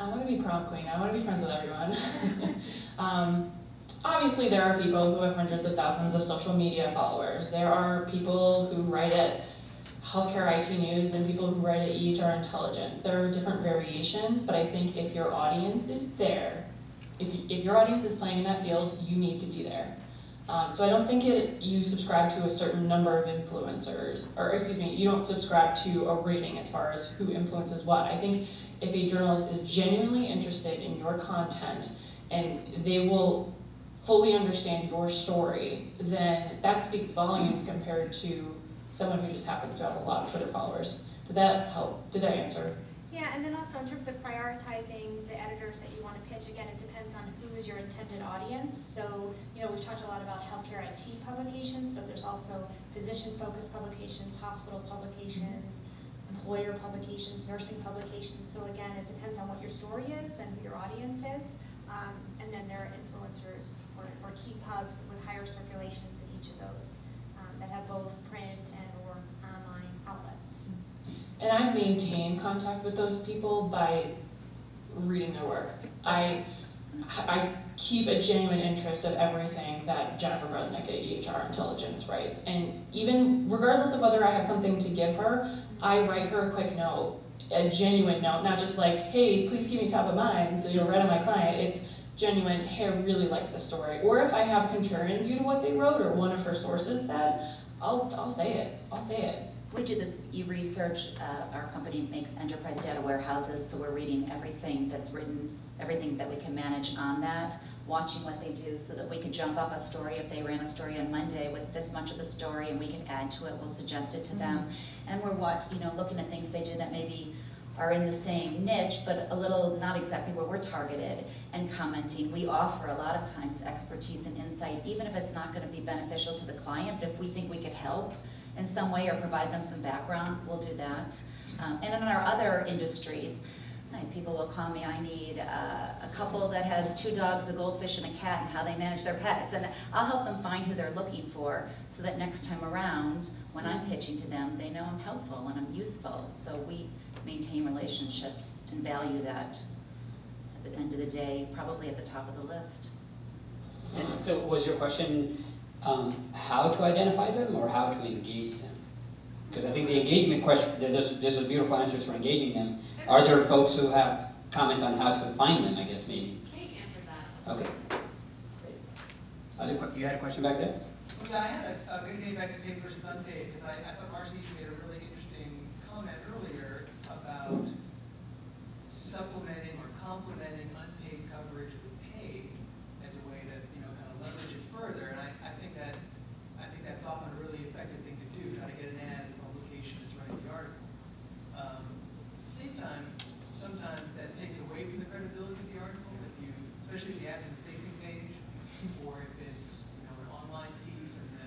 I want to be prom queen. I want to be friends with everyone. Obviously, there are people who have hundreds of thousands of social media followers. There are people who write at Healthcare IT News and people who write at EHR Intelligence. There are different variations, but I think if your audience is there, if your audience is playing in that field, you need to be there. So I don't think you subscribe to a certain number of influencers, or excuse me, you don't subscribe to a rating as far as who influences what. I think if a journalist is genuinely interested in your content and they will fully understand your story, then that speaks volumes compared to someone who just happens to have a lot of Twitter followers. Did that help? Did that answer? Yeah, and then also in terms of prioritizing the editors that you want to pitch, again, it depends on who is your intended audience. So, you know, we've talked a lot about healthcare IT publications, but there's also physician-focused publications, hospital publications, employer publications, nursing publications. So again, it depends on what your story is and who your audience is. And then there are influencers or key pubs with higher circulations in each of those that have both print and or online outlets. And I maintain contact with those people by reading their work. I keep a genuine interest of everything that Jennifer Bresnick at EHR Intelligence writes. And even regardless of whether I have something to give her, I write her a quick note, a genuine note, not just like, hey, please keep me top of mind so you'll write on my client. It's genuine, hey, I really liked the story. Or if I have contrarian view to what they wrote or one of her sources said, I'll say it. I'll say it. We do this e-research. Our company makes enterprise data warehouses, so we're reading everything that's written, everything that we can manage on that, watching what they do so that we can jump off a story. If they ran a story on Monday with this much of the story and we can add to it, we'll suggest it to them. And we're looking at things they do that maybe are in the same niche, but a little not exactly where we're targeted, and commenting. We offer a lot of times expertise and insight, even if it's not going to be beneficial to the client, but if we think we could help, in some way or provide them some background, we'll do that. And in our other industries, people will call me, I need a couple that has 2 dogs, a goldfish, and a cat, and how they manage their pets. And I'll help them find who they're looking for, so that next time around, when I'm pitching to them, they know I'm helpful and I'm useful. So we maintain relationships and value that at the end of the day, probably at the top of the list. And so was your question how to identify them or how to engage them? Because I think the engagement question, there's a beautiful answers for engaging them. Are there folks who have comments on how to find them, I guess, maybe? Kate answered that. Okay. Great. You had a question back there? Well, yeah, I had a good getting back to paid versus unpaid, because I thought Marcy made a really interesting comment earlier about supplementing or complementing unpaid coverage with paid as a way to, kind of leverage it further. And I think that's often a really effective thing to do, try to get an ad in the publication that's writing the article. At the same time, sometimes that takes away from the credibility of the article, especially if the ad's in the facing page, or if it's an online piece and the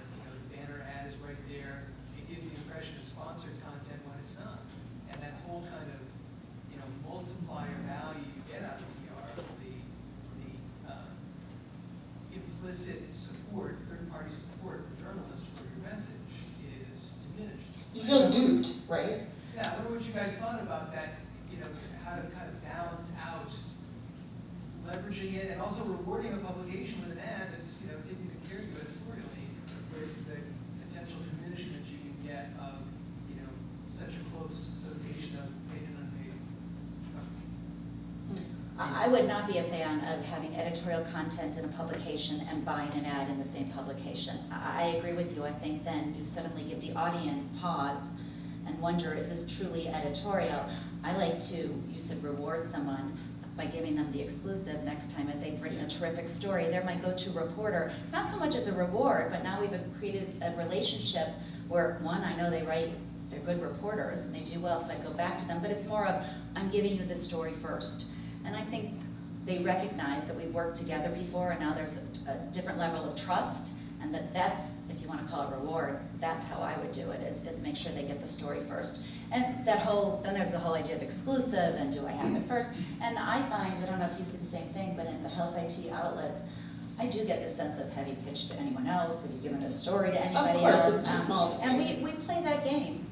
banner ad is right there, it gives the impression of sponsored content when it's not. And that whole kind of multiplier value you get out of PR, the implicit support, third-party support from journalists for your message is diminished. You feel duped, right? Yeah, I wonder what you guys thought about that, how to kind of balance out leveraging it and also rewarding a publication with an ad that's, taking good care of you editorially with the potential diminishment you can get of, such a close association of paid and unpaid coverage. I would not be a fan of having editorial content in a publication and buying an ad in the same publication. I agree with you. I think then you suddenly give the audience pause and wonder, is this truly editorial? I like to, you said reward someone by giving them the exclusive next time if they've written a terrific story. They're my go-to reporter, not so much as a reward, but now we've created a relationship where, one, I know they're good reporters and they do well, so I go back to them, but it's more of, I'm giving you the story first. And I think they recognize that we've worked together before and now there's a different level of trust, and that's, if you want to call it reward, that's how I would do it, is make sure they get the story first. And then there's the whole idea of exclusive and do I have it first? And I find, I don't know if you see the same thing, but in the health IT outlets, I do get the sense of, have you pitched to anyone else? Have you given the story to anybody else? Of course, it's too small. And we play that game.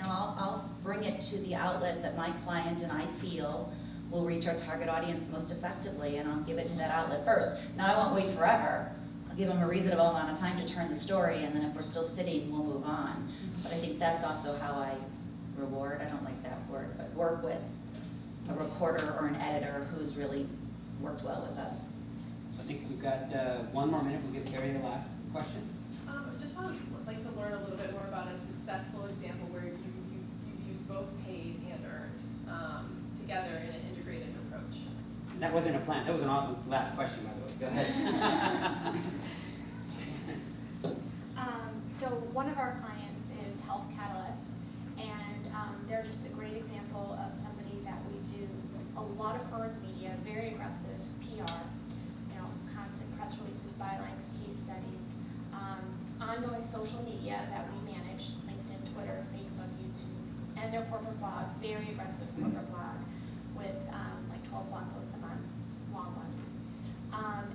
I'll bring it to the outlet that my client and I feel will reach our target audience most effectively, and I'll give it to that outlet first. Now, I won't wait forever. I'll give them a reasonable amount of time to turn the story, and then if we're still sitting, we'll move on. But I think that's also how I reward, I don't like that word, but work with a reporter or an editor who's really worked well with us. I think we've got one more minute. We'll give Carrie the last question. I just would like to learn a little bit more about a successful example where you've used both paid and earned together in an integrated approach. That wasn't a plan. That was an awesome last question, by the way. Go ahead. So one of our clients is Health Catalyst, and they're just a great example of somebody that we do a lot of earned media, very aggressive PR, constant press releases, bylines, case studies, ongoing social media that we manage, LinkedIn, Twitter, Facebook, YouTube, and their corporate blog, very aggressive corporate blog with 12 blog posts a month, long ones.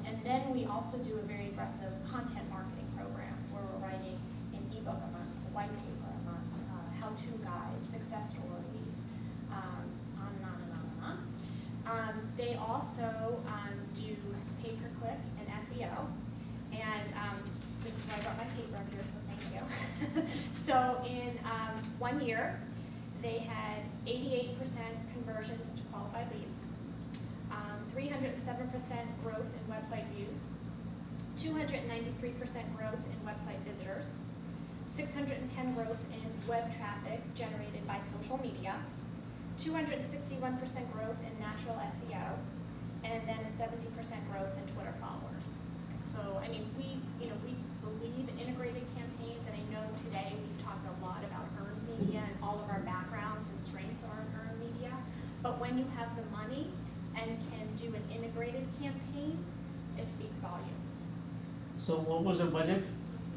And then we also do a very aggressive content marketing program where we're writing an ebook a month, a white paper a month, how-to guides, success stories, on and on and on and on. They also do pay-per-click and SEO. And this is why I brought my paper up here, so thank you. So in 1 year, they had 88% conversions to qualified leads, 307% growth in website views, 293% growth in website visitors, 610 growth in web traffic generated by social media, 261% growth in natural SEO, and then a 70% growth in Twitter followers. So, I mean, we believe in integrated campaigns, and I know today we've talked a lot about earned media and all of our backgrounds and strengths are in earned media, but when you have the money and can do an integrated campaign, it speaks volumes. So what was the budget?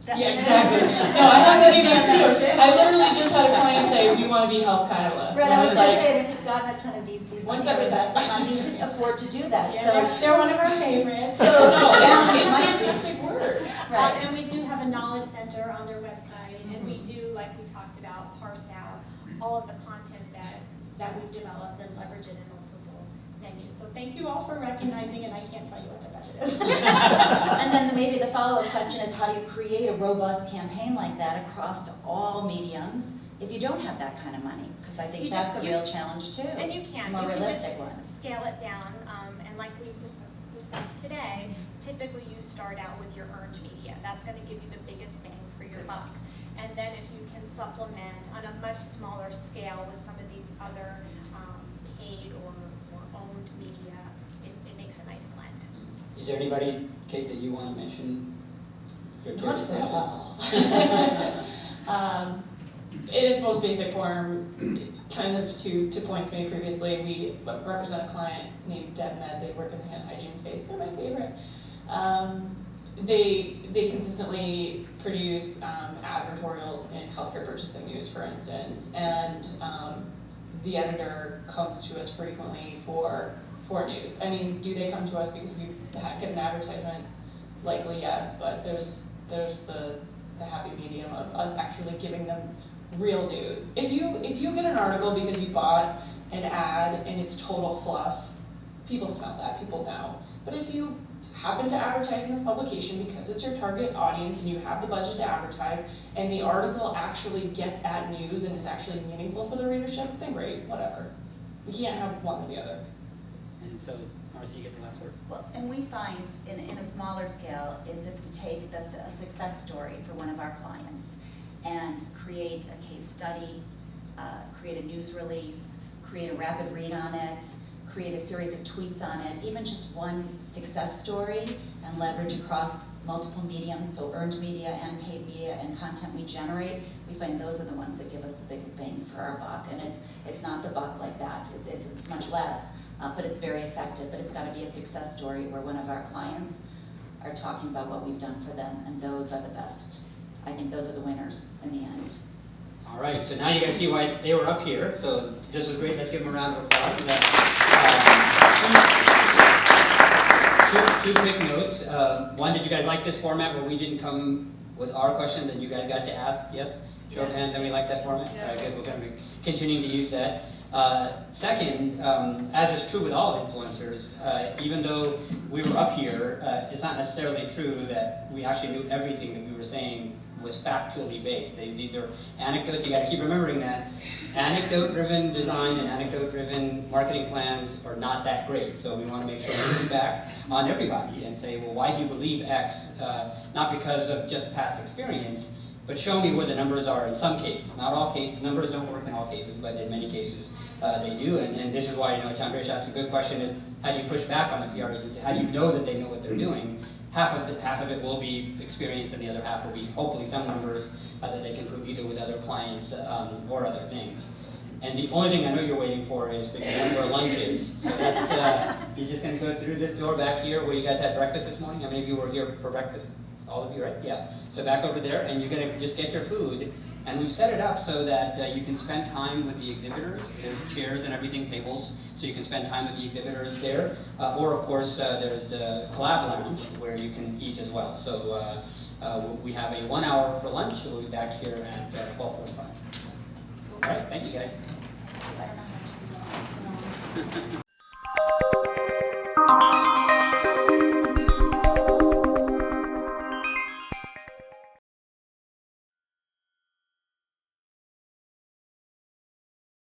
Yeah, exactly. No, I have to give you kudos. I literally just had a client say, we want to be health catalysts. Right, And I was gonna like, say, and if you've gotten a ton of VC money, One separate test. you can afford to do that, Yeah, so. they're one of our favorites. So no, the challenge it's a might be. fantastic word. Right. And we do have a knowledge center on their website, and we do, like we talked about, parse out all of the content that we've developed and leverage it in multiple venues. So thank you all for recognizing it. I can't tell you what the budget is. And then maybe the follow-up question is, how do you create a robust campaign like that across all mediums if you don't have that kind of money? Because I think You that's just- a real challenge too. And you can. More You can realistic just one. scale it down, and like we've discussed today, typically you start out with your earned media. That's gonna give you the biggest bang for your buck. And then if you can supplement on a much smaller scale with some of these other paid or owned media, it makes a nice blend. Is there anybody, Kate, that you want to mention? Not to that level. In its most basic form, kind of to points made previously, we represent a client named DevMed. They work in the hand hygiene space. They're my favorite. They consistently produce advertorials in healthcare purchasing news, for instance, and the editor comes to us frequently for news. I mean, do they come to us because we get an advertisement? Likely yes, but there's the happy medium of us actually giving them real news. If you get an article because you bought an ad and it's total fluff, people smell that, people know. But if you happen to advertise in this publication because it's your target audience and you have the budget to advertise, and the article actually gets at news and is actually meaningful for the readership, then great, whatever. We can't have one or the other. And so, Marcy, you get the last word. Well, and we find in a smaller scale is if we take a success story for one of our clients and create a case study, create a news release, create a rapid read on it, create a series of tweets on it, even just one success story, and leverage across multiple mediums, so earned media and paid media and content we generate, we find those are the ones that give us the biggest bang for our buck. And it's not the buck like that, it's much less, but it's very effective. But it's got to be a success story where one of our clients are talking about what we've done for them, and those are the best. I think those are the winners in the end. All right, so now you guys see why they were up here. So this was great. Let's give them a round of applause. Two quick notes. One, did you guys like this format where we didn't come with our questions and you guys got to ask? Yes? Show of hands, everybody like that format? Yeah. All right, good. We're going to be continuing to use that. Second, as is true with all influencers, even though we were up here, it's not necessarily true that we actually knew everything that we were saying was factually based. These are anecdotes. You got to keep remembering that. Anecdote-driven design and anecdote-driven marketing plans are not that great. So we want to make sure we push back on everybody and say, well, why do you believe X? Not because of just past experience, but show me where the numbers are in some cases. Not all cases. Numbers don't work in all cases, but in many cases they do. And this is why, Chandresh asked a good question is, how do you push back on the PR agency? How do you know that they know what they're doing? Half of it will be experience, and the other half will be hopefully some numbers that they can prove either with other clients or other things. And the only thing I know you're waiting for is figuring out where lunch is. So that's, you're just going to go through this door back here where you guys had breakfast this morning. How many of you were here for breakfast? All of you, right? Yeah. So back over there, and you're going to just get your food. And we've set it up so that you can spend time with the exhibitors. There's chairs and everything, tables, so you can spend time with the exhibitors there. Or, of course, there's the Collab Lounge where you can eat as well. So we have a 1 hour for lunch. We'll be back here at 12:45. All right, thank you guys.